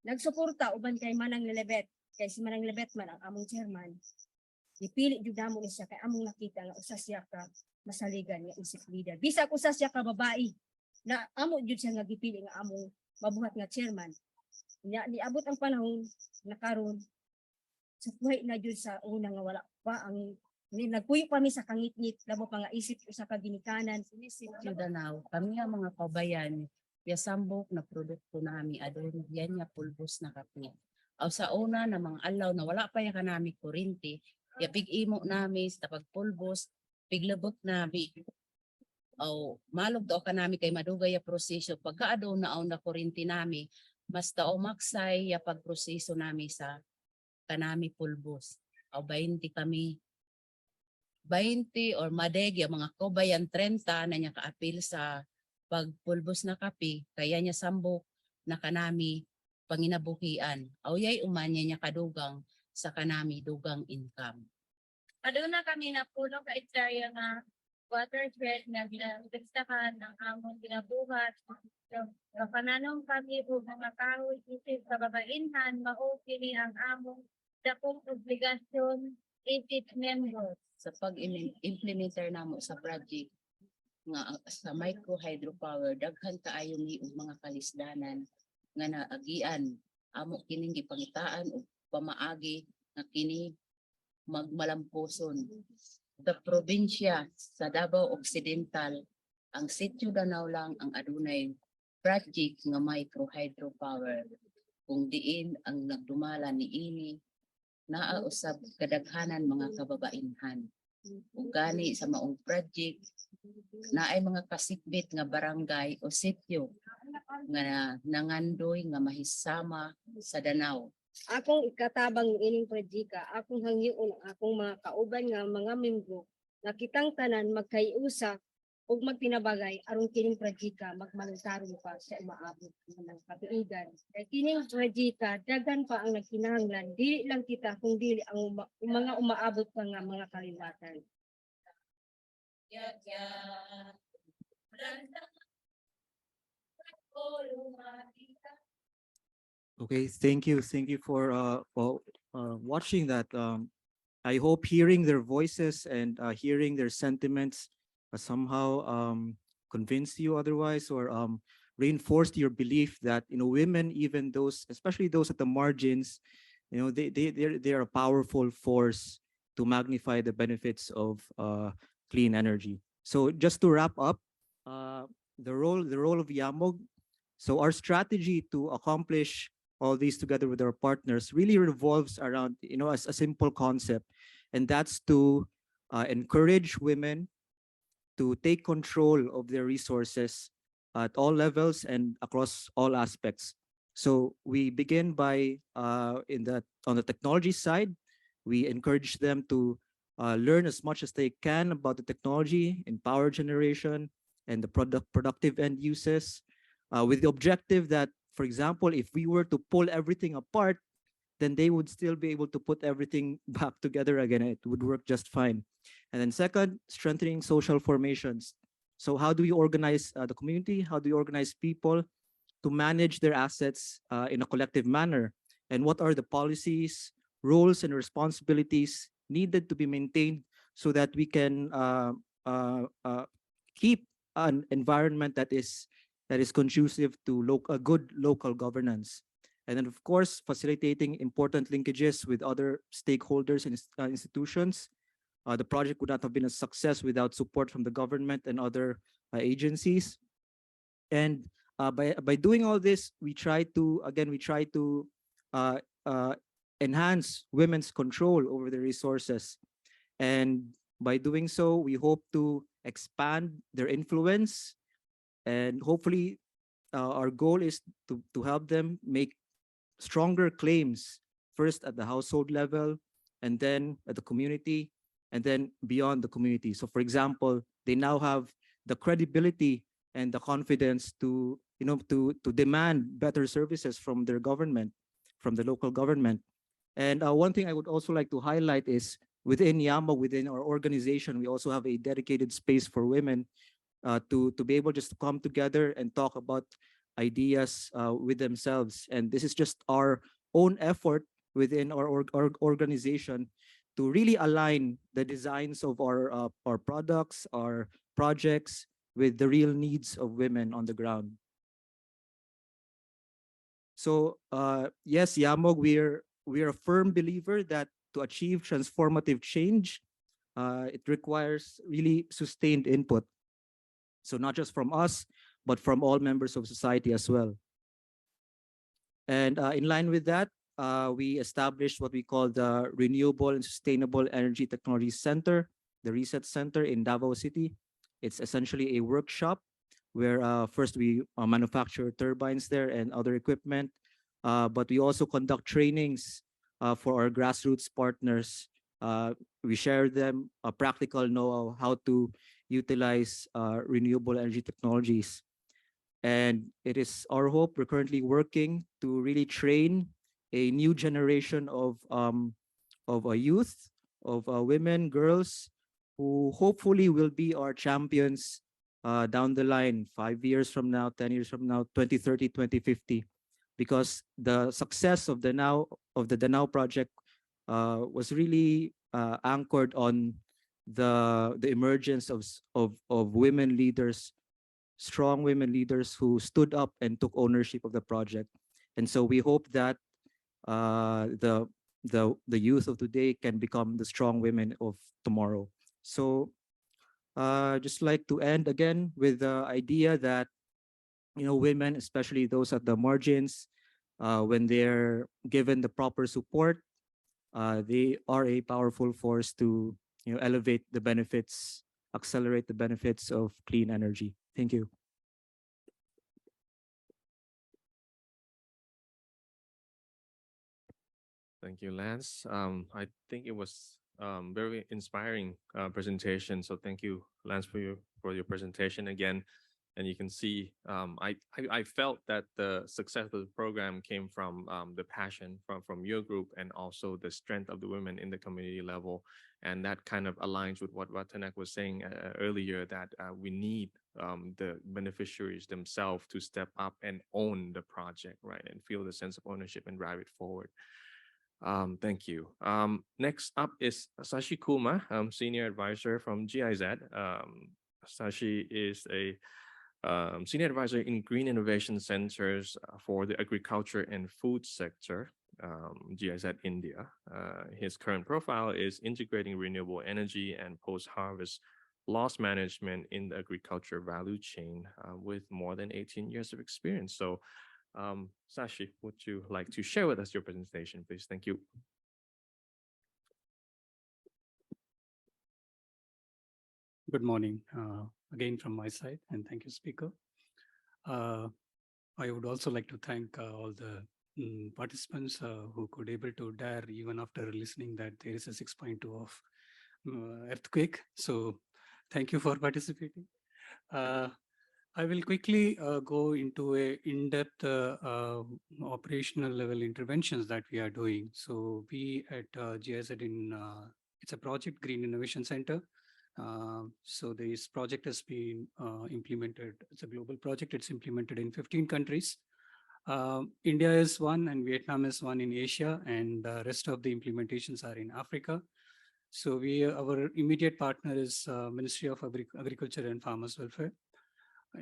nagsuporta uban kay Manang Lelebet. Kay si Manang Lelebet man ang among chairman. Dipili jud namo ni siya kay among nakita nga usa siya ka masaligan nga isip leader. Bisag usa siya ka babae na amo jud siya nga gipili nga among mabuhat nga chairman. Niabot ang panahon na karon sa buhay na jud sa una nga wala pa ang nagpuyo pa mi sa kangit-ngit labo pa nga isip usa ka ginikanan Danaw, kami nga mga kabayan, yasambok na produkto nami adun yan nga pulbos na kape. Aw sa una na mga alaw na wala pa ya kanami kuryente, ya pig-imo nami sa pagpulbos, piglabot nami. Aw malog daw kanami kay madugay ya proseso pagkaado na aw na kuryente nami, mas tao maksay ya pagproseso nami sa kanami pulbos. Aw 20 kami 20 or madeg yung mga kobayan 30 na niya kaapil sa pagpulbos na kape kaya niya sambok na kanami panginabuhian. Awyay umanya niya kadugang sa kanami dugang income. Aduna kami na puno ka istorya nga water shed na ginagstakan ng among ginabuhat. So, kapananong kami o mga kahoy isip sa babainhan, mao kini ang among dakong obligasyon isip members. Sa pag-implementer namo sa project nga sa micro hydropower daghan kaayo ni mga kalisdanan nga naagian amo kining gipangitaan og pamaagi nga kini magmalamposon. Sa probinsya sa Davao Occidental, ang sitio Danau lang ang adunay project nga micro hydropower kung diin ang nagdumala niini naa usab kadaghanan mga kababainhan. Ug gani sa maong project naay mga kasikbit nga barangay o sitio nga nangandoy nga mahisama sa Danau. akong ikatabang ng ining projika, akong hangyoon ang akong mga kauban nga mga membro na kitang tanan magkaiusa ug magtinabagay aron kining projika magmanungkaron pa sa umaabot ng katuigan. Kay kining projika daghan pa ang nagkinahanglan dili lang kita kung dili ang mga umaabot pa nga mga kaliwatan. Okay, thank you. Thank you for watching that. I hope hearing their voices and hearing their sentiments somehow convinced you otherwise or reinforced your belief that women, even those, especially those at the margins, they're a powerful force to magnify the benefits of clean energy. So just to wrap up, the role of Yamog. So our strategy to accomplish all these together with our partners really revolves around a simple concept, and that's to encourage women to take control of their resources at all levels and across all aspects. So we begin by on the technology side, we encourage them to learn as much as they can about the technology in power generation and the productive end uses, with the objective that, for example, if we were to pull everything apart, then they would still be able to put everything back together again. It would work just fine. And then second, strengthening social formations. So how do we organize the community? How do we organize people to manage their assets in a collective manner? And what are the policies, roles, and responsibilities needed to be maintained so that we can keep an environment that is conducive to good local governance? And then, of course, facilitating important linkages with other stakeholders and institutions. The project would not have been a success without support from the government and other agencies. And by doing all this, we try to enhance women's control over the resources. And by doing so, we hope to expand their influence. And hopefully, our goal is to help them make stronger claims, first at the household level, and then at the community, and then beyond the community. So for example, they now have the credibility and the confidence to, to demand better services from their government, from the local government. And one thing I would also like to highlight is within Yama, within our organization, we also have a dedicated space for women to be able just to come together and talk about ideas with themselves. And this is just our own effort within our organization to really align the designs of our products, our projects with the real needs of women on the ground. So yes, Yamog, we're a firm believer that to achieve transformative change, it requires really sustained input. So not just from us, but from all members of society as well. And in line with that, we established what we call the Renewable and Sustainable Energy Technology Center, the Reset Center in Davao City. It's essentially a workshop where first we manufacture turbines there and other equipment, but we also conduct trainings for our grassroots partners. We share them a practical know-how how to utilize renewable energy technologies. And it is our hope, we're currently working to really train a new generation of youth, of women, girls, who hopefully will be our champions down the line, 5 years from now, 10 years from now, 2030, 2050. Because the success of the Danao project was really anchored on the emergence of women leaders, strong women leaders who stood up and took ownership of the project. And so we hope that the youth of today can become the strong women of tomorrow. So just like to end again with the idea that, women, especially those at the margins, when they're given the proper support, they are a powerful force to, elevate the benefits, accelerate the benefits of clean energy. Thank you. Thank you, Lance. I think it was very inspiring presentation. So thank you, Lance, for your presentation again. And you can see, I felt that the success of the program came from the passion from your group and also the strength of the women in the community level. And that kind of aligns with what Tanak was saying earlier, that we need the beneficiaries themselves to step up and own the project, right? And feel the sense of ownership and drive it forward. Thank you. Next up is Sashi Kuma, Senior Advisor from GIZ. Sashi is a Senior Advisor in Green Innovation Centers for the Agriculture and Food Sector, GIZ India. His current profile is integrating renewable energy and post-harvest loss management in the agriculture value chain with more than 18 years of experience. So Sashi, would you like to share with us your presentation, please? Thank you. Good morning again from my side, and thank you, speaker. I would also like to thank all the participants who could able to dare even after listening that there is a 6.2 of earthquake. So thank you for participating. I will quickly go into a in-depth operational level interventions that we are doing. So we at GIZ it's a project, Green Innovation Center. So this project has been implemented. It's a global project. It's implemented in 15 countries. India is one and Vietnam is one in Asia, and the rest of the implementations are in Africa. So our immediate partner is Ministry of Agriculture and Farmers Welfare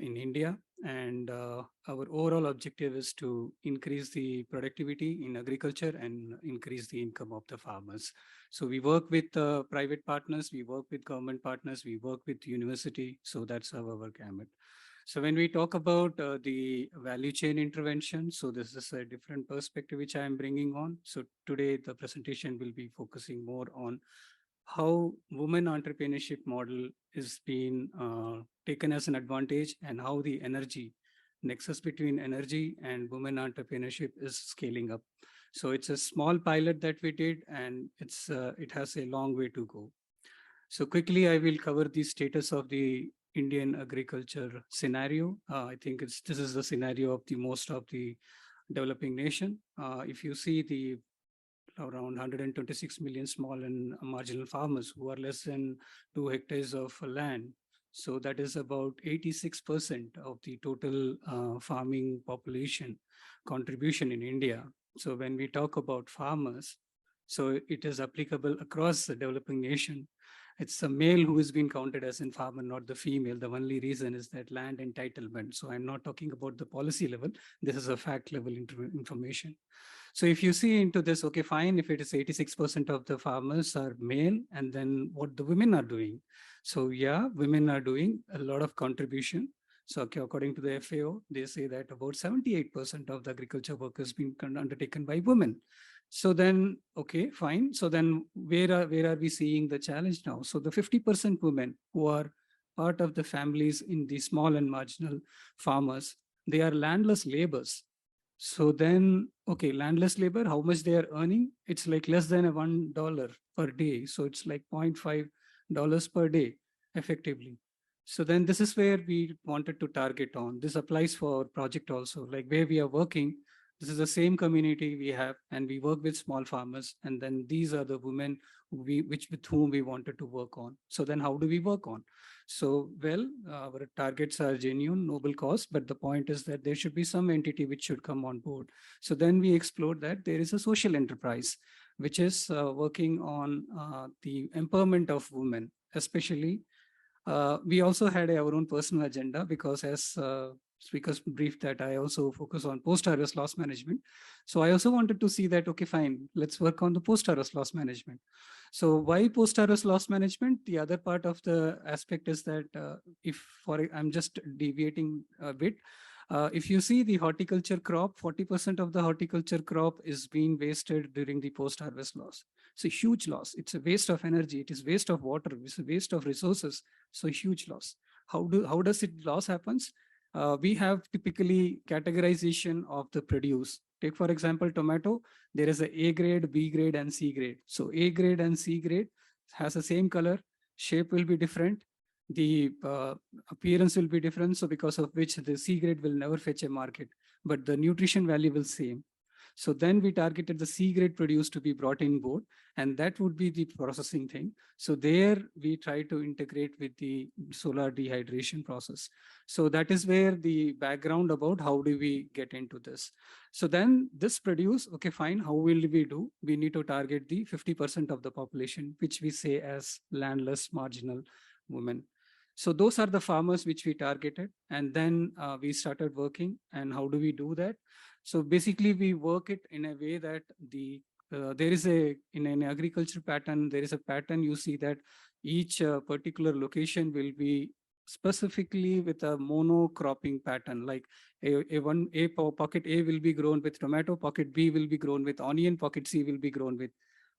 in India, and our overall objective is to increase the productivity in agriculture and increase the income of the farmers. So we work with private partners, we work with government partners, we work with university. So that's how our work gamut. So when we talk about the value chain intervention, so this is a different perspective which I am bringing on. So today the presentation will be focusing more on how women entrepreneurship model is being taken as an advantage, and how the energy nexus between energy and women entrepreneurship is scaling up. So it's a small pilot that we did, and it has a long way to go. So quickly, I will cover the status of the Indian agriculture scenario. I think this is the scenario of the most of the developing nation. If you see the around 126 million small and marginal farmers who are less than 2 hectares of land. So that is about 86% of the total farming population contribution in India. So when we talk about farmers, so it is applicable across the developing nation. It's the male who is being counted as a farmer, not the female. The only reason is that land entitlement. So I'm not talking about the policy level. This is a fact level information. So if you see into this, okay, fine, if it is 86% of the farmers are male, and then what the women are doing. So yeah, women are doing a lot of contribution. So okay, according to the FAO, they say that about 78% of the agriculture work has been undertaken by women. So then, okay, fine. So then where are we seeing the challenge now? So the 50% women who are part of the families in the small and marginal farmers, they are landless laborers. So then, okay, landless labor, how much they are earning? It's like less than a $1 per day. So it's like $0.5 per day, effectively. So then this is where we wanted to target on. This applies for project also, like where we are working. This is the same community we have, and we work with small farmers. And then these are the women with whom we wanted to work on. So then how do we work on? So, well, our targets are genuine, noble cause, but the point is that there should be some entity which should come on board. So then we explored that there is a social enterprise, which is working on the empowerment of women, especially. We also had our own personal agenda because as speakers briefed that I also focus on post-harvest loss management. So I also wanted to see that, okay, fine, let's work on the post-harvest loss management. So why post-harvest loss management? The other part of the aspect is that I'm just deviating a bit. If you see the horticulture crop, 40% of the horticulture crop is being wasted during the post-harvest loss. It's a huge loss. It's a waste of energy. It is waste of water. It's a waste of resources. So huge loss. How does it loss happens? We have typically categorization of the produce. Take for example, tomato. There is a grade, B grade, and C grade. So A grade and C grade has the same color. Shape will be different. The appearance will be different. So because of which the C grade will never fetch a market, but the nutrition value will same. So then we targeted the C grade produce to be brought in board, and that would be the processing thing. So there we try to integrate with the solar dehydration process. So that is where the background about how do we get into this. So then this produce, okay, fine, how will we do? We need to target the 50% of the population, which we say as landless marginal women. So those are the farmers which we targeted. And then we started working. And how do we do that? So basically we work it in a way that there is in an agriculture pattern, there is a pattern you see that each particular location will be specifically with a monocropping pattern, like pocket A will be grown with tomato, pocket B will be grown with onion, pocket C will be grown with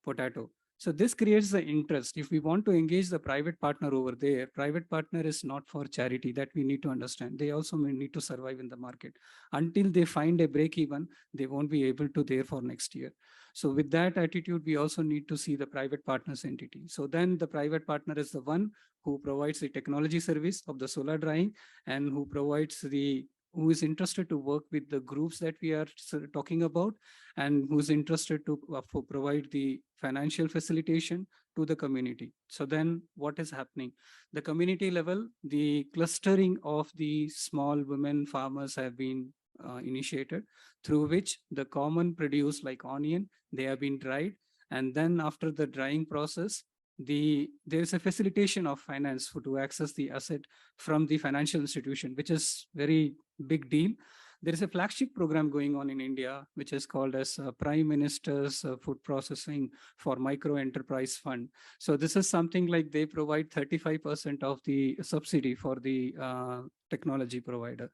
potato. So this creates the interest. If we want to engage the private partner over there, private partner is not for charity, that we need to understand. They also may need to survive in the market. Until they find a break even, they won't be able to there for next year. So with that attitude, we also need to see the private partners entity. So then the private partner is the one who provides the technology service of the solar drying and who is interested to work with the groups that we are talking about, and who's interested to provide the financial facilitation to the community. So then what is happening? The community level, the clustering of the small women farmers have been initiated, through which the common produce like onion, they have been dried. And then after the drying process, there is a facilitation of finance to access the asset from the financial institution, which is very big deal. There is a flagship program going on in India, which is called as Prime Minister's Food Processing for Micro Enterprise Fund. So this is something like they provide 35% of the subsidy for the technology provider.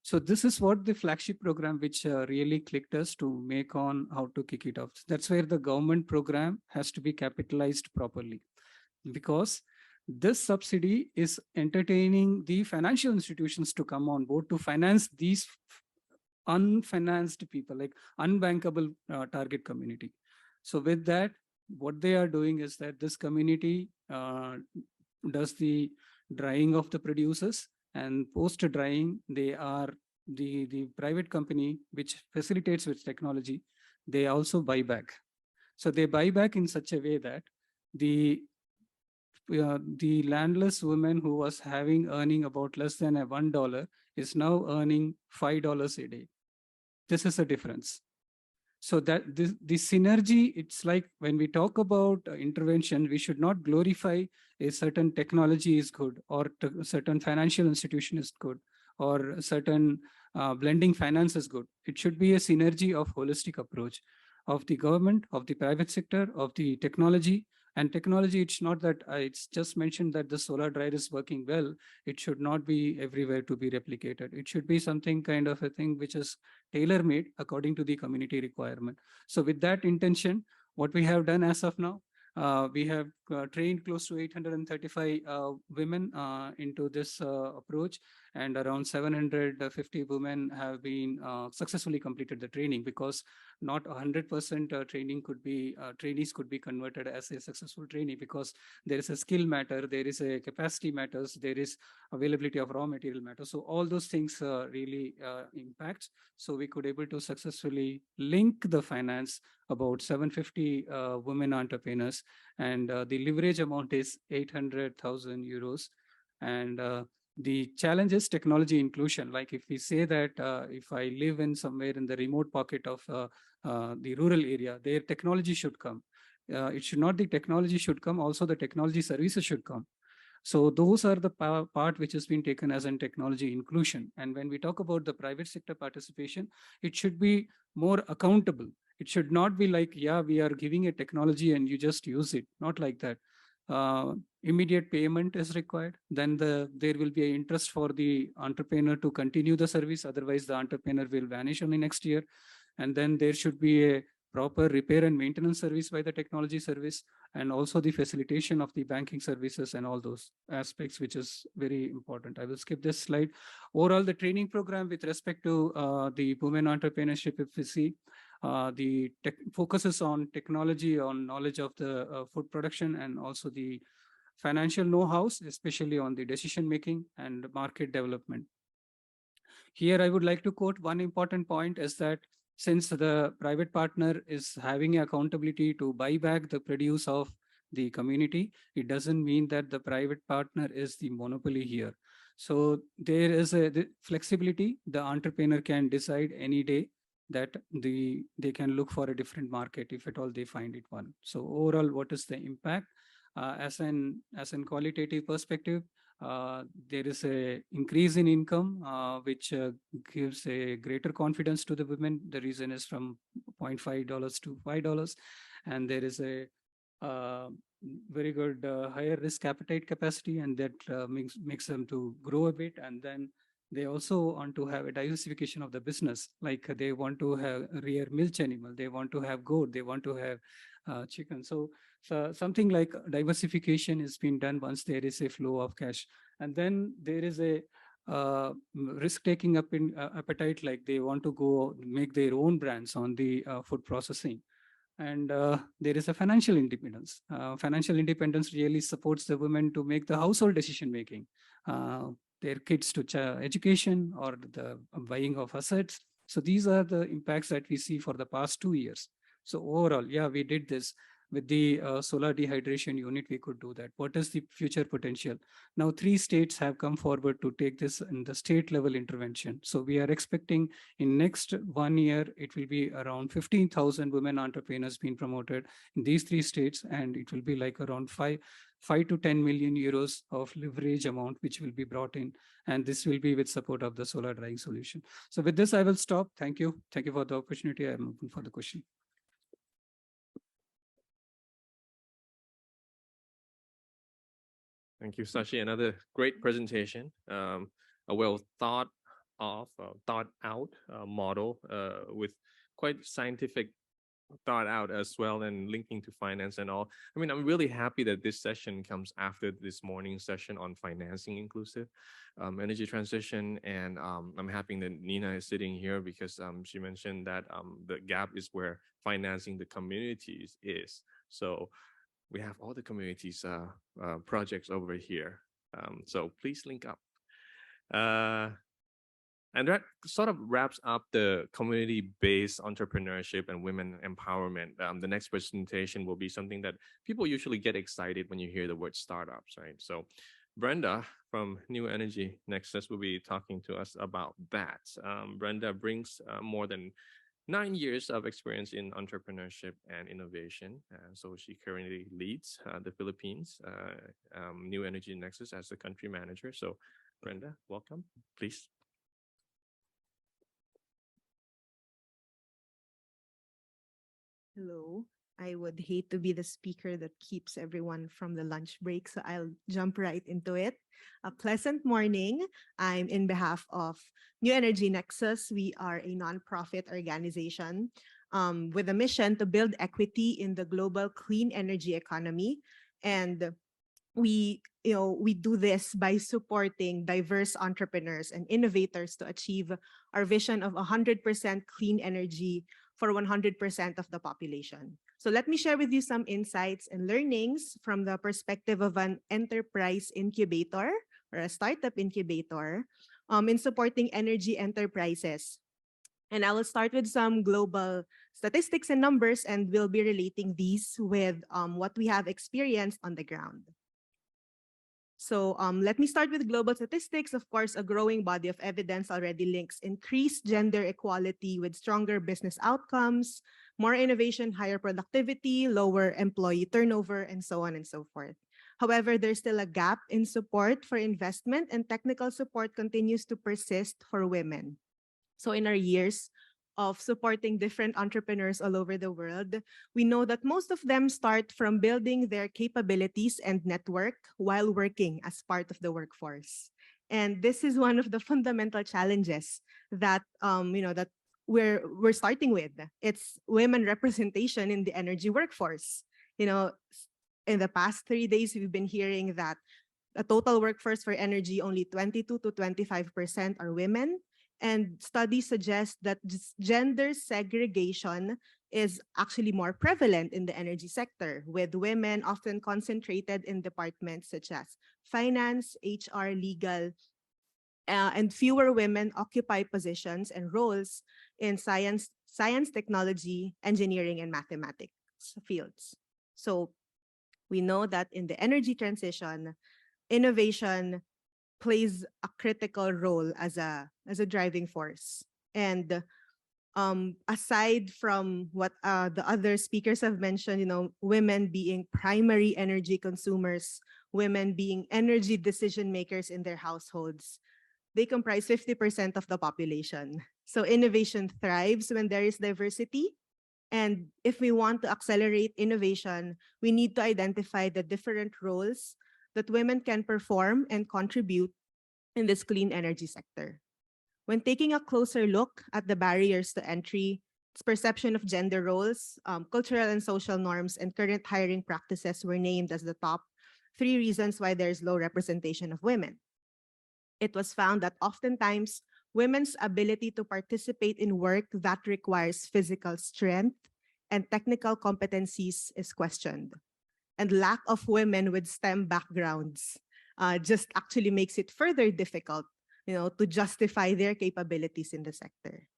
So this is what the flagship program, which really clicked us to make on how to kick it off. That's where the government program has to be capitalized properly, because this subsidy is entertaining the financial institutions to come on board to finance these unfinanced people, like unbankable target community. So with that, what they are doing is that this community does the drying of the producers, and post drying, they are the private company which facilitates with technology, they also buy back. So they buy back in such a way that the the landless woman who was having earning about less than a $1 is now earning $5 a day. This is a difference. So that the synergy, it's like when we talk about intervention, we should not glorify a certain technology is good or certain financial institution is good or certain blending finance is good. It should be a synergy of holistic approach of the government, of the private sector, of the technology. And technology, it's not that it's just mentioned that the solar dryer is working well. It should not be everywhere to be replicated. It should be something kind of a thing which is tailor-made according to the community requirement. So with that intention, what we have done as of now, we have trained close to 835 women into this approach, and around 750 women have been successfully completed the training, because not 100% training could be trainees could be converted as a successful trainee, because there is a skill matter, there is a capacity matters, there is availability of raw material matter. So all those things really impacts. So we could able to successfully link the finance about 750 women entrepreneurs, and the leverage amount is 800,000 euros. And the challenge is technology inclusion. Like if we say that if I live in somewhere in the remote pocket of the rural area, their technology should come. It should not the technology should come, also the technology services should come. So those are the part which has been taken as in technology inclusion. And when we talk about the private sector participation, it should be more accountable. It should not be like, yeah, we are giving a technology and you just use it. Not like that. Immediate payment is required. Then there will be an interest for the entrepreneur to continue the service. Otherwise, the entrepreneur will vanish on the next year. And then there should be a proper repair and maintenance service by the technology service, and also the facilitation of the banking services and all those aspects, which is very important. I will skip this slide. Overall, the training program with respect to the women entrepreneurship, if we see, the focuses on technology, on knowledge of the food production, and also the financial know-hows, especially on the decision making and market development. Here, I would like to quote one important point is that since the private partner is having accountability to buy back the produce of the community, it doesn't mean that the private partner is the monopoly here. So there is the flexibility. The entrepreneur can decide any day that they can look for a different market if at all they find it one. So overall, what is the impact? As an qualitative perspective, there is a increase in income, which gives a greater confidence to the women. The reason is from $0.5 to $5, and there is a very good higher risk appetite capacity, and that makes them to grow a bit. And then they also want to have a diversification of the business, like they want to have rear milch animal, they want to have goat, they want to have chicken. So something like diversification is being done once there is a flow of cash. And then there is a risk taking up in appetite, like they want to go make their own brands on the food processing. And there is a financial independence. Financial independence really supports the women to make the household decision making, their kids to education or the buying of assets. So these are the impacts that we see for the past 2 years. So overall, yeah, we did this with the solar dehydration unit. We could do that. What is the future potential? Now 3 states have come forward to take this in the state level intervention. So we are expecting in next 1 year, it will be around 15,000 women entrepreneurs being promoted in these 3 states. And it will be like around 5 to 10 million euros of leverage amount, which will be brought in. And this will be with support of the solar drying solution. So with this, I will stop. Thank you. Thank you for the opportunity. I'm open for the question. Thank you, Sashi. Another great presentation. A well thought out model with quite scientific thought out as well, and linking to finance and all. I mean, I'm really happy that this session comes after this morning's session on financing inclusive energy transition. And I'm happy that Nina is sitting here because she mentioned that the gap is where financing the communities is. So we have all the communities projects over here. So please link up. And that sort of wraps up the community-based entrepreneurship and women empowerment. The next presentation will be something that people usually get excited when you hear the word startups, right? So Brenda from New Energy Nexus will be talking to us about that. Brenda brings more than 9 years of experience in entrepreneurship and innovation. So she currently leads the Philippines New Energy Nexus as the country manager. So Brenda, welcome, please. Hello. I would hate to be the speaker that keeps everyone from the lunch break, so I'll jump right into it. A pleasant morning. I'm in behalf of New Energy Nexus. We are a nonprofit organization with a mission to build equity in the global clean energy economy. And we do this by supporting diverse entrepreneurs and innovators to achieve our vision of 100% clean energy for 100% of the population. So let me share with you some insights and learnings from the perspective of an enterprise incubator or a startup incubator in supporting energy enterprises. And I will start with some global statistics and numbers, and we'll be relating these with what we have experienced on the ground. So let me start with global statistics. Of course, a growing body of evidence already links increased gender equality with stronger business outcomes, more innovation, higher productivity, lower employee turnover, and so on and so forth. However, there's still a gap in support for investment, and technical support continues to persist for women. So in our years of supporting different entrepreneurs all over the world, we know that most of them start from building their capabilities and network while working as part of the workforce. And this is one of the fundamental challenges that that we're starting with. It's women representation in the energy workforce. In the past 3 days, we've been hearing that a total workforce for energy, only 22 to 25% are women. And studies suggest that gender segregation is actually more prevalent in the energy sector, with women often concentrated in departments such as finance, HR, legal, and fewer women occupy positions and roles in science, technology, engineering, and mathematics fields. So we know that in the energy transition, innovation plays a critical role as a driving force. And aside from what the other speakers have mentioned, women being primary energy consumers, women being energy decision makers in their households, they comprise 50% of the population. So innovation thrives when there is diversity. And if we want to accelerate innovation, we need to identify the different roles that women can perform and contribute in this clean energy sector. When taking a closer look at the barriers to entry, its perception of gender roles, cultural and social norms, and current hiring practices were named as the top 3 reasons why there is low representation of women. It was found that oftentimes women's ability to participate in work that requires physical strength and technical competencies is questioned. And lack of women with STEM backgrounds just actually makes it further difficult, to justify their capabilities in the sector.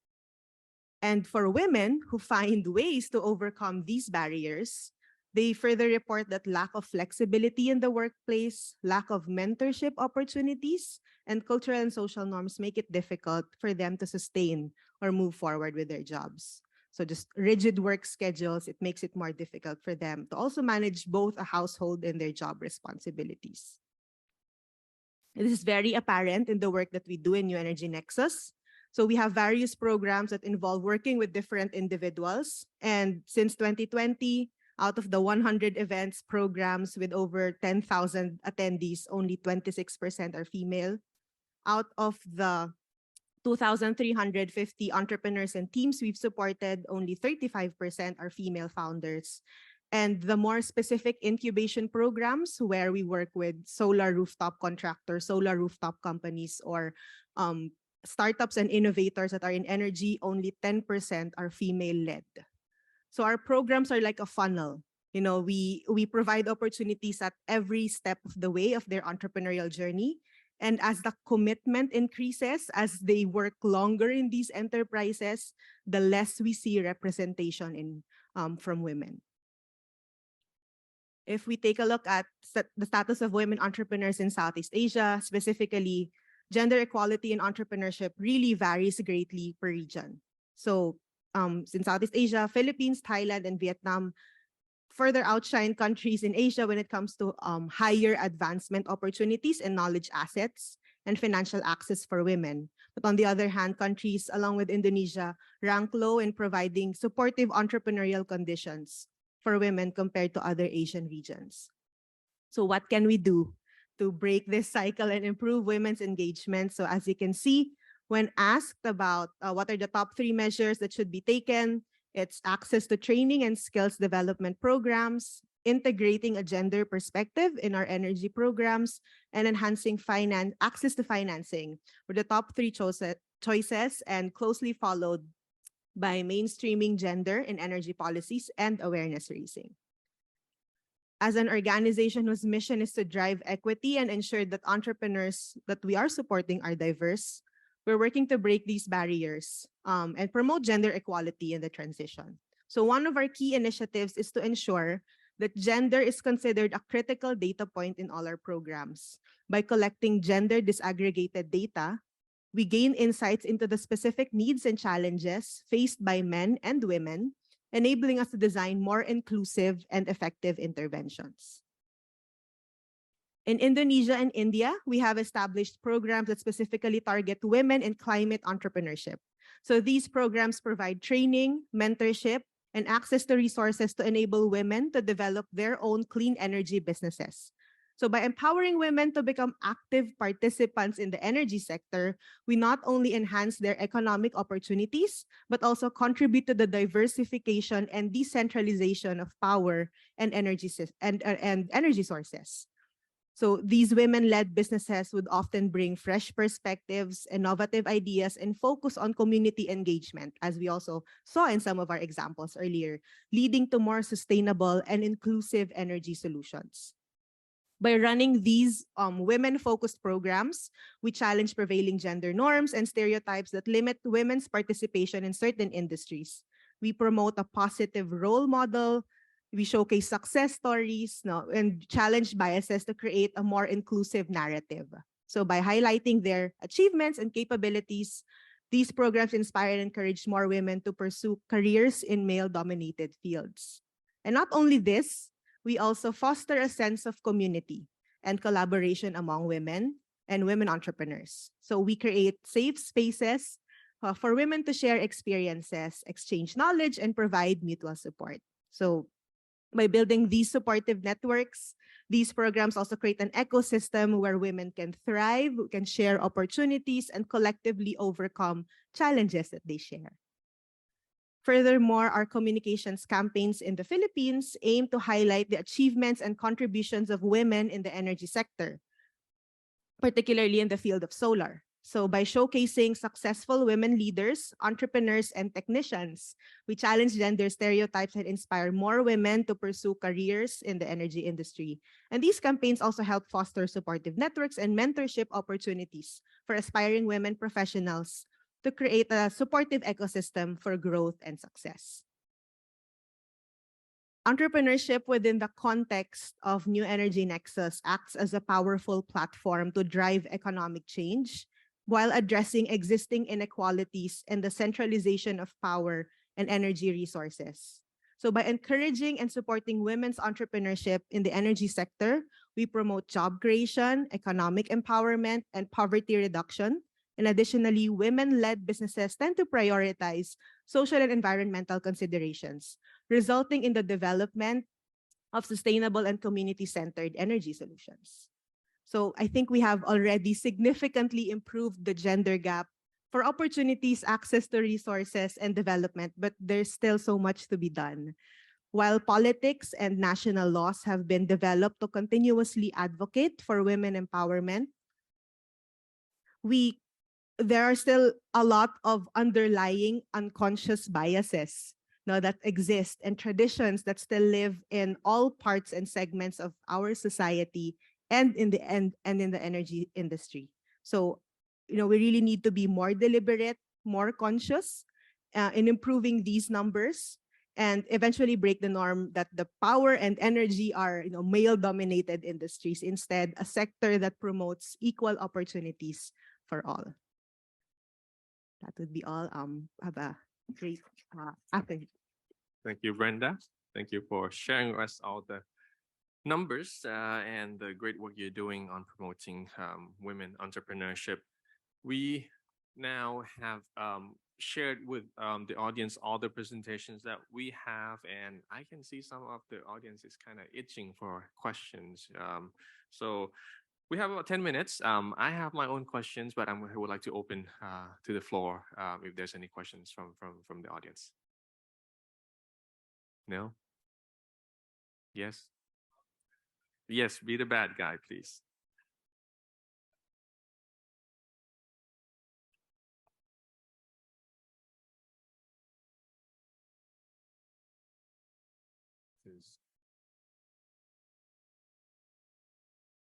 And for women who find ways to overcome these barriers, they further report that lack of flexibility in the workplace, lack of mentorship opportunities, and cultural and social norms make it difficult for them to sustain or move forward with their jobs. So just rigid work schedules, it makes it more difficult for them to also manage both a household and their job responsibilities. This is very apparent in the work that we do in New Energy Nexus. So we have various programs that involve working with different individuals. And since 2020, out of the 100 events programs with over 10,000 attendees, only 26% are female. Out of the 2,350 entrepreneurs and teams we've supported, only 35% are female founders. And the more specific incubation programs where we work with solar rooftop contractors, solar rooftop companies, or startups and innovators that are in energy, only 10% are female-led. So our programs are like a funnel. We provide opportunities at every step of the way of their entrepreneurial journey. And as the commitment increases, as they work longer in these enterprises, the less we see representation from women. If we take a look at the status of women entrepreneurs in Southeast Asia, specifically, gender equality in entrepreneurship really varies greatly per region. So in Southeast Asia, Philippines, Thailand, and Vietnam further outshine countries in Asia when it comes to higher advancement opportunities and knowledge assets and financial access for women. But on the other hand, countries along with Indonesia rank low in providing supportive entrepreneurial conditions for women compared to other Asian regions. So what can we do to break this cycle and improve women's engagement? So as you can see, when asked about what are the top 3 measures that should be taken, it's access to training and skills development programs, integrating a gender perspective in our energy programs, and enhancing access to financing were the top 3 choices, and closely followed by mainstreaming gender in energy policies and awareness raising. As an organization whose mission is to drive equity and ensure that entrepreneurs that we are supporting are diverse, we're working to break these barriers and promote gender equality in the transition. So one of our key initiatives is to ensure that gender is considered a critical data point in all our programs. By collecting gender disaggregated data, we gain insights into the specific needs and challenges faced by men and women, enabling us to design more inclusive and effective interventions. In Indonesia and India, we have established programs that specifically target women in climate entrepreneurship. So these programs provide training, mentorship, and access to resources to enable women to develop their own clean energy businesses. So by empowering women to become active participants in the energy sector, we not only enhance their economic opportunities, but also contribute to the diversification and decentralization of power and energy sources. So these women-led businesses would often bring fresh perspectives, innovative ideas, and focus on community engagement, as we also saw in some of our examples earlier, leading to more sustainable and inclusive energy solutions. By running these women-focused programs, we challenge prevailing gender norms and stereotypes that limit women's participation in certain industries. We promote a positive role model. We showcase success stories and challenge biases to create a more inclusive narrative. So by highlighting their achievements and capabilities, these programs inspire and encourage more women to pursue careers in male-dominated fields. And not only this, we also foster a sense of community and collaboration among women and women entrepreneurs. So we create safe spaces for women to share experiences, exchange knowledge, and provide mutual support. So by building these supportive networks, these programs also create an ecosystem where women can thrive, can share opportunities, and collectively overcome challenges that they share. Furthermore, our communications campaigns in the Philippines aim to highlight the achievements and contributions of women in the energy sector, particularly in the field of solar. So by showcasing successful women leaders, entrepreneurs, and technicians, we challenge gender stereotypes and inspire more women to pursue careers in the energy industry. And these campaigns also help foster supportive networks and mentorship opportunities for aspiring women professionals to create a supportive ecosystem for growth and success. Entrepreneurship within the context of New Energy Nexus acts as a powerful platform to drive economic change while addressing existing inequalities and the centralization of power and energy resources. So by encouraging and supporting women's entrepreneurship in the energy sector, we promote job creation, economic empowerment, and poverty reduction. And additionally, women-led businesses tend to prioritize social and environmental considerations, resulting in the development of sustainable and community-centered energy solutions. So I think we have already significantly improved the gender gap for opportunities, access to resources, and development, but there's still so much to be done. While politics and national laws have been developed to continuously advocate for women empowerment, there are still a lot of underlying unconscious biases that exist and traditions that still live in all parts and segments of our society and in the energy industry. So, we really need to be more deliberate, more conscious in improving these numbers and eventually break the norm that the power and energy are, male-dominated industries, instead a sector that promotes equal opportunities for all. That would be all. Have a great afternoon. Thank you, Brenda. Thank you for sharing with us all the numbers and the great work you're doing on promoting women entrepreneurship. We now have shared with the audience all the presentations that we have, and I can see some of the audience is kind of itching for questions. So we have about 10 minutes. I have my own questions, but I would like to open to the floor if there's any questions from the audience. No? Yes? Yes, be the bad guy, please.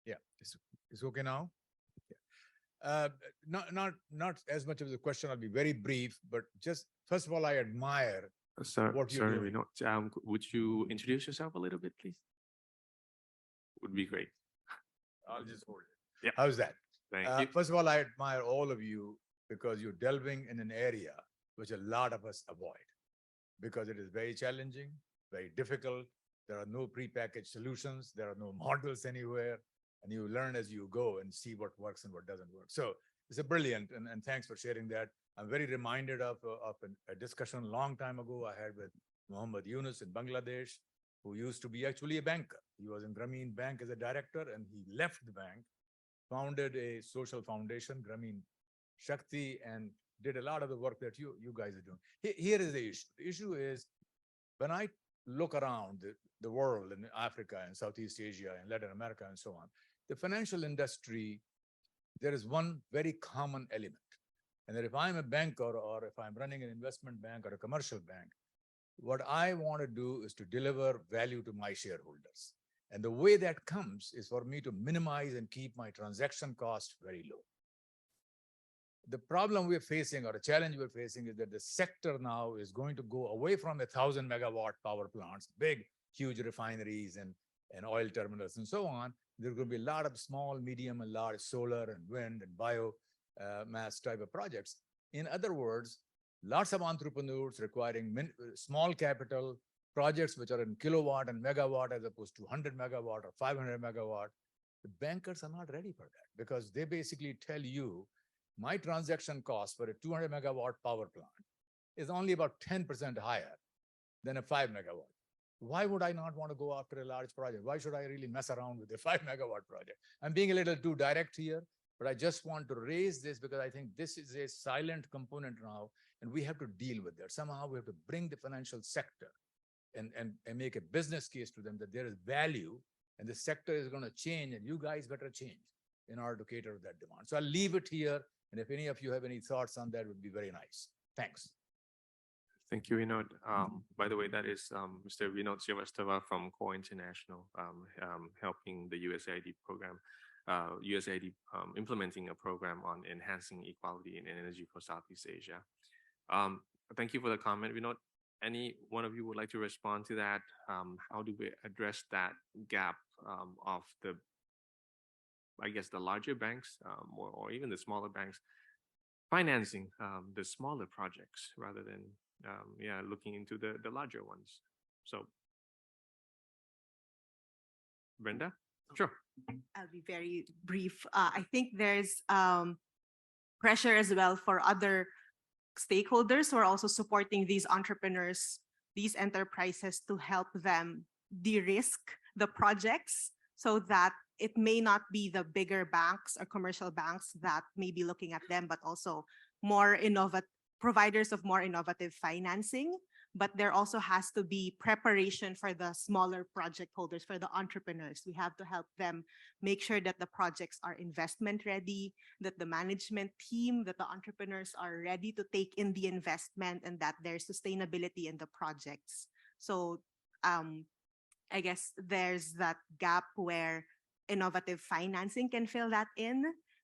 Yeah, it's okay now. Not as much of the question. I'll be very brief, but just first of all, I admire Sir, what you're sorry, doing. would you introduce yourself a little bit, please? Would be great. I'll just hold it. Yeah. How's that? Thank you. First of all, I admire all of you because you're delving in an area which a lot of us avoid because it is very challenging, very difficult. There are no prepackaged solutions. There are no models anywhere. And you learn as you go and see what works and what doesn't work. So it's a brilliant, and thanks for sharing that. I'm very reminded of a discussion a long time ago I had with Muhammad Yunus in Bangladesh, who used to be actually a banker. He was in Grameen Bank as a director, and he left the bank, founded a social foundation, Grameen Shakti, and did a lot of the work that you guys are doing. Here is the issue. The issue is when I look around the world in Africa and Southeast Asia and Latin America and so on, the financial industry, there is one very common element. And that if I'm a banker or if I'm running an investment bank or a commercial bank, what I want to do is to deliver value to my shareholders. And the way that comes is for me to minimize and keep my transaction cost very low. The problem we're facing or the challenge we're facing is that the sector now is going to go away from 1,000 megawatt power plants, big, huge refineries and oil terminals and so on. There's going to be a lot of small, medium, and large solar and wind and bio mass type of projects. In other words, lots of entrepreneurs requiring small capital projects which are in kilowatt and megawatt as opposed to 100 megawatt or 500 megawatt. The bankers are not ready for that because they basically tell you, my transaction cost for a 200 megawatt power plant is only about 10% higher than a 5 megawatt. Why would I not want to go after a large project? Why should I really mess around with a 5 megawatt project? I'm being a little too direct here, but I just want to raise this because I think this is a silent component now, and we have to deal with that. Somehow we have to bring the financial sector and make a business case to them that there is value and the sector is going to change, and you guys better change in order to cater to that demand. So I'll leave it here. And if any of you have any thoughts on that, it would be very nice. Thanks. Thank you, Vinod. By the way, that is Mr. Vinod Srivastava from Core International, helping the USAID program, USAID implementing a program on enhancing equality in energy for Southeast Asia. Thank you for the comment, Vinod. Any one of you would like to respond to that? How do we address that gap of the, I guess, the larger banks or even the smaller banks financing the smaller projects rather than looking into the larger ones? So, Brenda? Sure. I'll be very brief. I think there's pressure as well for other stakeholders who are also supporting these entrepreneurs, these enterprises, to help them de-risk the projects so that it may not be the bigger banks or commercial banks that may be looking at them, but also more innovative providers of more innovative financing but there also has to be preparation for the smaller project holders, for the entrepreneurs. We have to help them make sure that the projects are investment ready, that the management team, that the entrepreneurs are ready to take in the investment, and that there's sustainability in the projects. So I guess there's that gap where innovative financing can fill that in.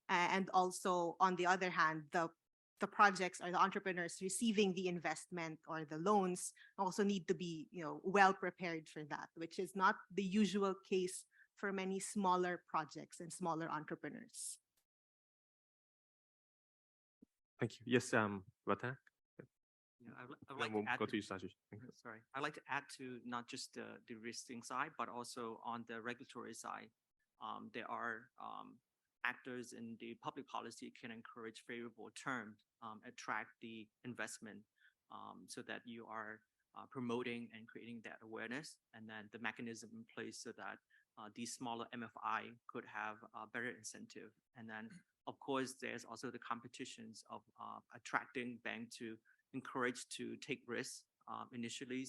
And also, on the other hand, the projects or the entrepreneurs receiving the investment or the loans also need to be, well prepared for that, which is not the usual case for many smaller projects and smaller entrepreneurs. Thank you. Yes, Vatan. Yeah, I'd Then like we'll to add go to to you, Sashi. Thank you. Sorry, I'd like to add to not just the de-risking side, but also on the regulatory side. There are actors in the public policy can encourage favorable terms, attract the investment, so that you are promoting and creating that awareness, and then the mechanism in place so that these smaller MFI could have a better incentive. And then, of course, there's also the competitions of attracting bank to encourage to take risks initially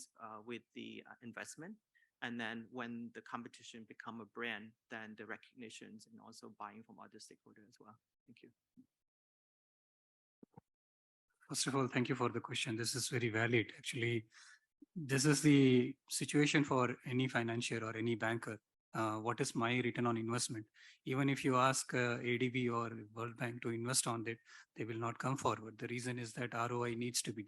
with the investment. And then when the competition become a brand, then the recognitions and also buying from other stakeholders as well. Thank you. First of all, thank you for the question. This is very valid. Actually, this is the situation for any financier or any banker. What is my return on investment? Even if you ask ADB or World Bank to invest on it, they will not come forward. The reason is that ROI needs to be.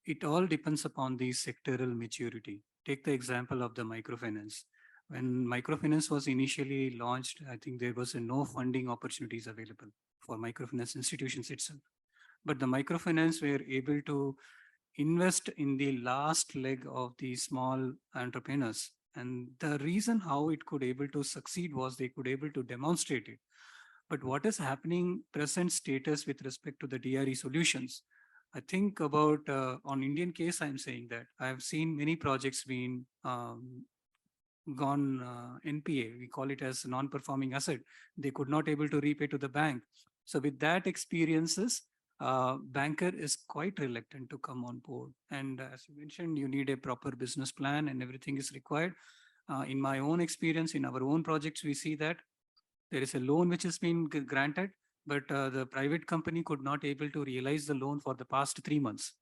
It all depends upon the sectoral maturity. Take the example of the microfinance. When microfinance was initially launched, I think there was no funding opportunities available for microfinance institutions itself. But the microfinance were able to invest in the last leg of the small entrepreneurs. And the reason how it could able to succeed was they could able to demonstrate it. But what is happening present status with respect to the DRE solutions? I think about on Indian case, I'm saying that I've seen many projects being gone NPA. We call it as non-performing asset. They could not able to repay to the bank. So with that experiences, banker is quite reluctant to come on board. And as you mentioned, you need a proper business plan and everything is required. In my own experience, in our own projects, we see that there is a loan which has been granted, but the private company could not able to realize the loan for the past 3 months.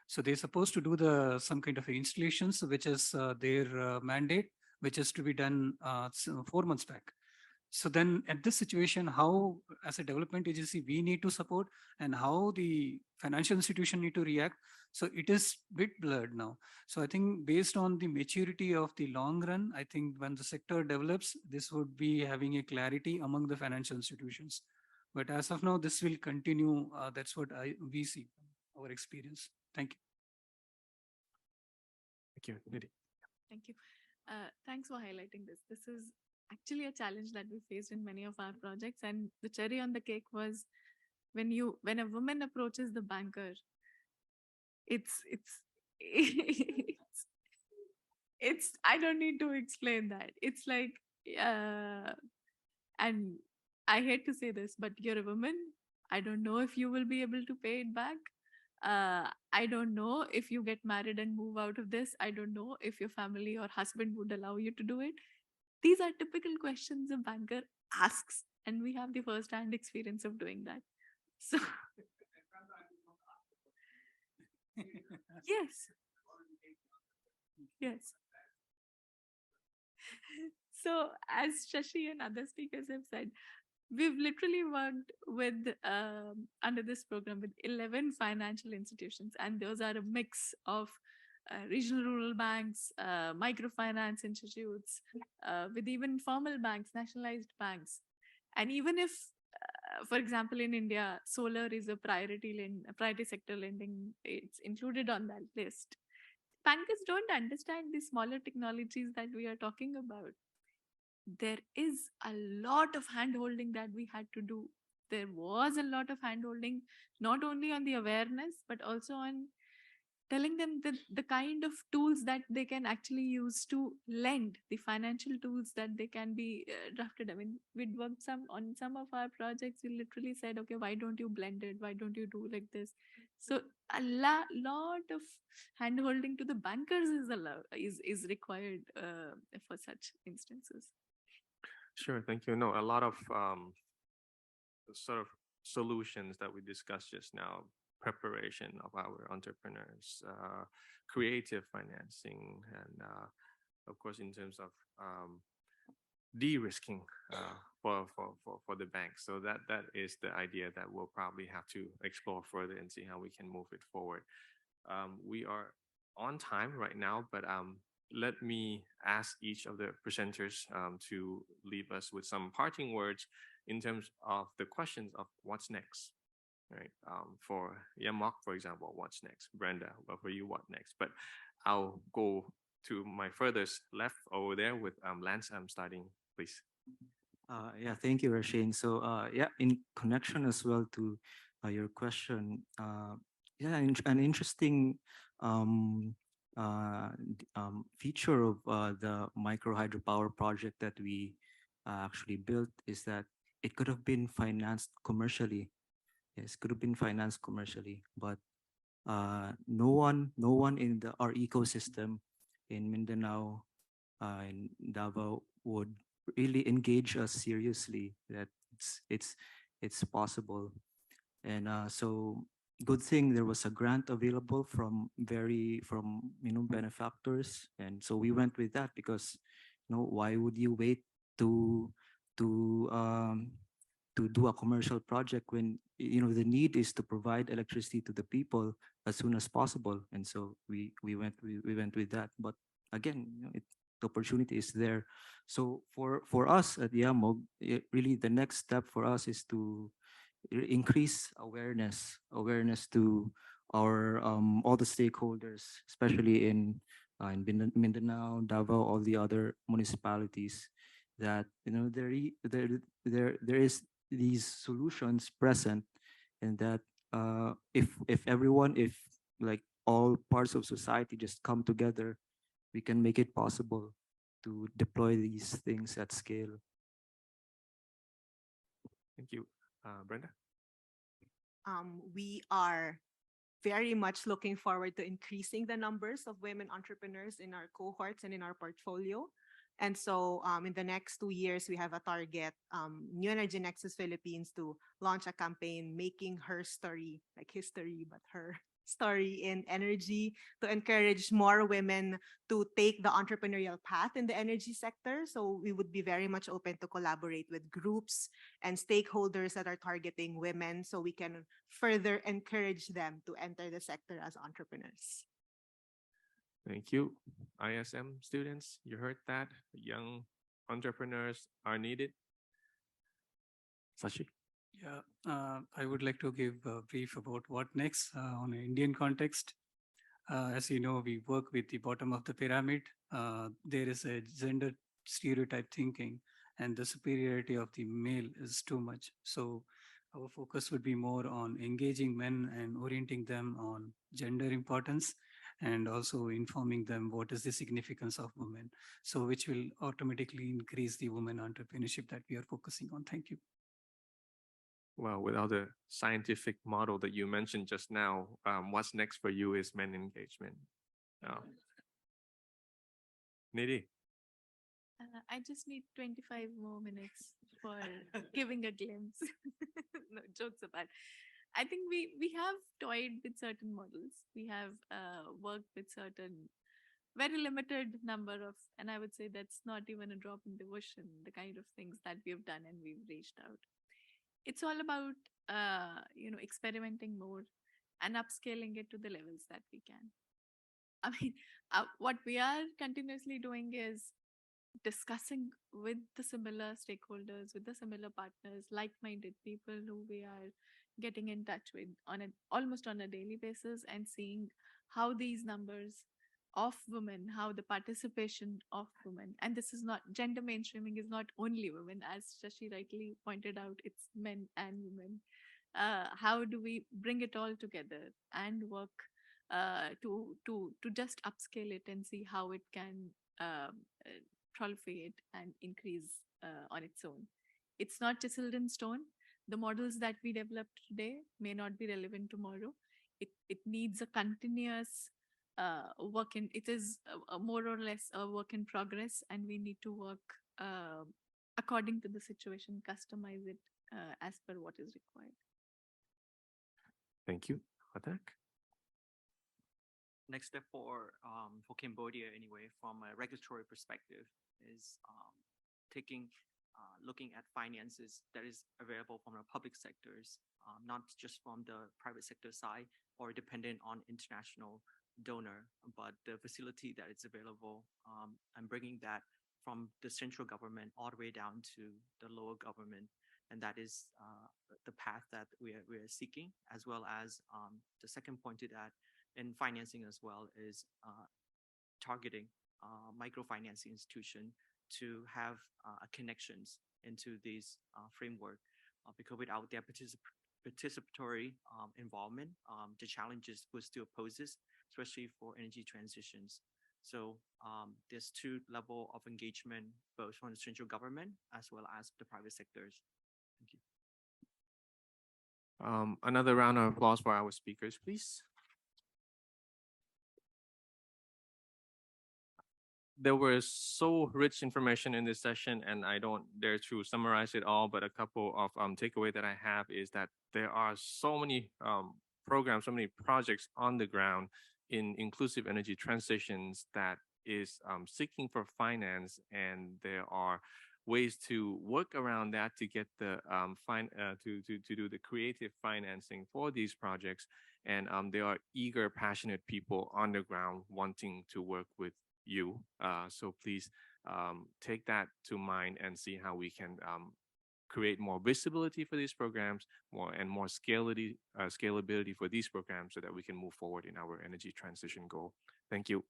So they're supposed to do some kind of installations, which is their mandate, which is to be done 4 months back. So then at this situation, how as a development agency, we need to support and how the financial institution need to react. So it is bit blurred now. So I think based on the maturity of the long run, I think when the sector develops, this would be having a clarity among the financial institutions. But as of now, this will continue. That's what we see from our experience. Thank you. Thank you, Nidhi. Thank you. Thanks for highlighting this. This is actually a challenge that we faced in many of our projects. And the cherry on the cake was when a woman approaches the banker, it's it's I don't need to explain that. It's like and I hate to say this, but you're a woman. I don't know if you will be able to pay it back. I don't know if you get married and move out of this. I don't know if your family or husband would allow you to do it. These are typical questions a banker asks, and we have the first-hand experience of doing that. So, yes, yes. So, as Shashi and other speakers have said, we've literally worked with under this program with 11 financial institutions, and those are a mix of regional rural banks, microfinance institutes, with even formal banks, nationalized banks. And even if, for example, in India, solar is a priority sector lending, it's included on that list. Bankers don't understand the smaller technologies that we are talking about. There is a lot of hand-holding that we had to do. There was a lot of hand-holding, not only on the awareness, but also on telling them the kind of tools that they can actually use to lend, the financial tools that they can be drafted. I mean, we'd worked on some of our projects, we literally said, okay, why don't you blend it? Why don't you do like this? So a lot of hand holding to the bankers is required for such instances. Sure, thank you. No, a lot of sort of solutions that we discussed just now, preparation of our entrepreneurs, creative financing, and of course, in terms of de-risking for the bank. So that is the idea that we'll probably have to explore further and see how we can move it forward. We are on time right now, but let me ask each of the presenters to leave us with some parting words in terms of the questions of what's next. Right. For Yamok, for example, what's next? Brenda, well, for you, what next? But I'll go to my furthest left over there with Lance. I'm starting, please. Yeah, thank you, Rasheen. So, yeah, in connection as well to your question, yeah, an interesting feature of the micro hydropower project that we actually built is that it could have been financed commercially. Yes, could have been financed commercially, but no one in our ecosystem in Mindanao, in Davao would really engage us seriously that it's possible. And so good thing there was a grant available from benefactors, and so we went with that because why would you wait to to um, to do a commercial project when the need is to provide electricity to the people as soon as possible. And so we went with that. But again, the opportunity is there. So for us at Yamog, really the next step for us is to increase awareness to our all the stakeholders, especially in Mindanao, Davao, all the other municipalities, that there is these solutions present, and that if everyone, if like all parts of society just come together, we can make it possible to deploy these things at scale. Thank you. Brenda? We are very much looking forward to increasing the numbers of women entrepreneurs in our cohorts and in our portfolio. And so in the next 2 years, we have a target, New Energy Nexus Philippines, to launch a campaign making her story, like history, but her story in energy, to encourage more women to take the entrepreneurial path in the energy sector. So we would be very much open to collaborate with groups and stakeholders that are targeting women so we can further encourage them to enter the sector as entrepreneurs. Thank you. ISM students, you heard that. Young entrepreneurs are needed. Sashi? Yeah, I would like to give a brief about what next on an Indian context. As you know, we work with the bottom of the pyramid. There is a gender stereotype thinking, and the superiority of the male is too much. So our focus would be more on engaging men and orienting them on gender importance, and also informing them what is the significance of women. So which will automatically increase the women entrepreneurship that we are focusing on. Thank you. Well, without the scientific model that you mentioned just now, what's next for you is men engagement. Nidhi? I just need 25 more minutes for giving a glimpse. No, jokes apart. I think we have toyed with certain models. We have worked with certain very limited number of, and I would say that's not even a drop in the ocean, the kind of things that we've done and we've reached out. It's all about experimenting more and upscaling it to the levels that we can. I mean, what we are continuously doing is discussing with the similar stakeholders, with the similar partners, like-minded people who we are getting in touch with almost on a daily basis, and seeing how these numbers of women, how the participation of women, and this is not gender mainstreaming, is not only women, as Shashi rightly pointed out, it's men and women. How do we bring it all together and work to just upscale it and see how it can proliferate and increase on its own? It's not chiseled in stone. The models that we developed today may not be relevant tomorrow. it needs a continuous it is more or less a work in progress, and we need to work according to the situation, customize it as per what is required. Thank you. Attack. Next step for Cambodia anyway, from a regulatory perspective, is looking at finances that is available from the public sectors, not just from the private sector side or dependent on international donor, but the facility that is available, and bringing that from the central government all the way down to the lower government. And that is the path that we are seeking, as well as the second point to that in financing as well is targeting microfinancing institution to have connections into these framework, because without their participatory involvement, the challenges will still poses, especially for energy transitions. So there's two level of engagement, both from the central government as well as the private sectors. Thank you. Another round of applause for our speakers, please. There was so rich information in this session, and I don't dare to summarize it all, but a couple of takeaway that I have is that there are so many programs, so many projects on the ground in inclusive energy transitions that is seeking for finance, and there are ways to work around that to get the to do the creative financing for these projects. And there are eager, passionate people on the ground wanting to work with you. So please take that to mind and see how we can create more visibility for these programs, more scalability for these programs, so that we can move forward in our energy transition goal. Thank you.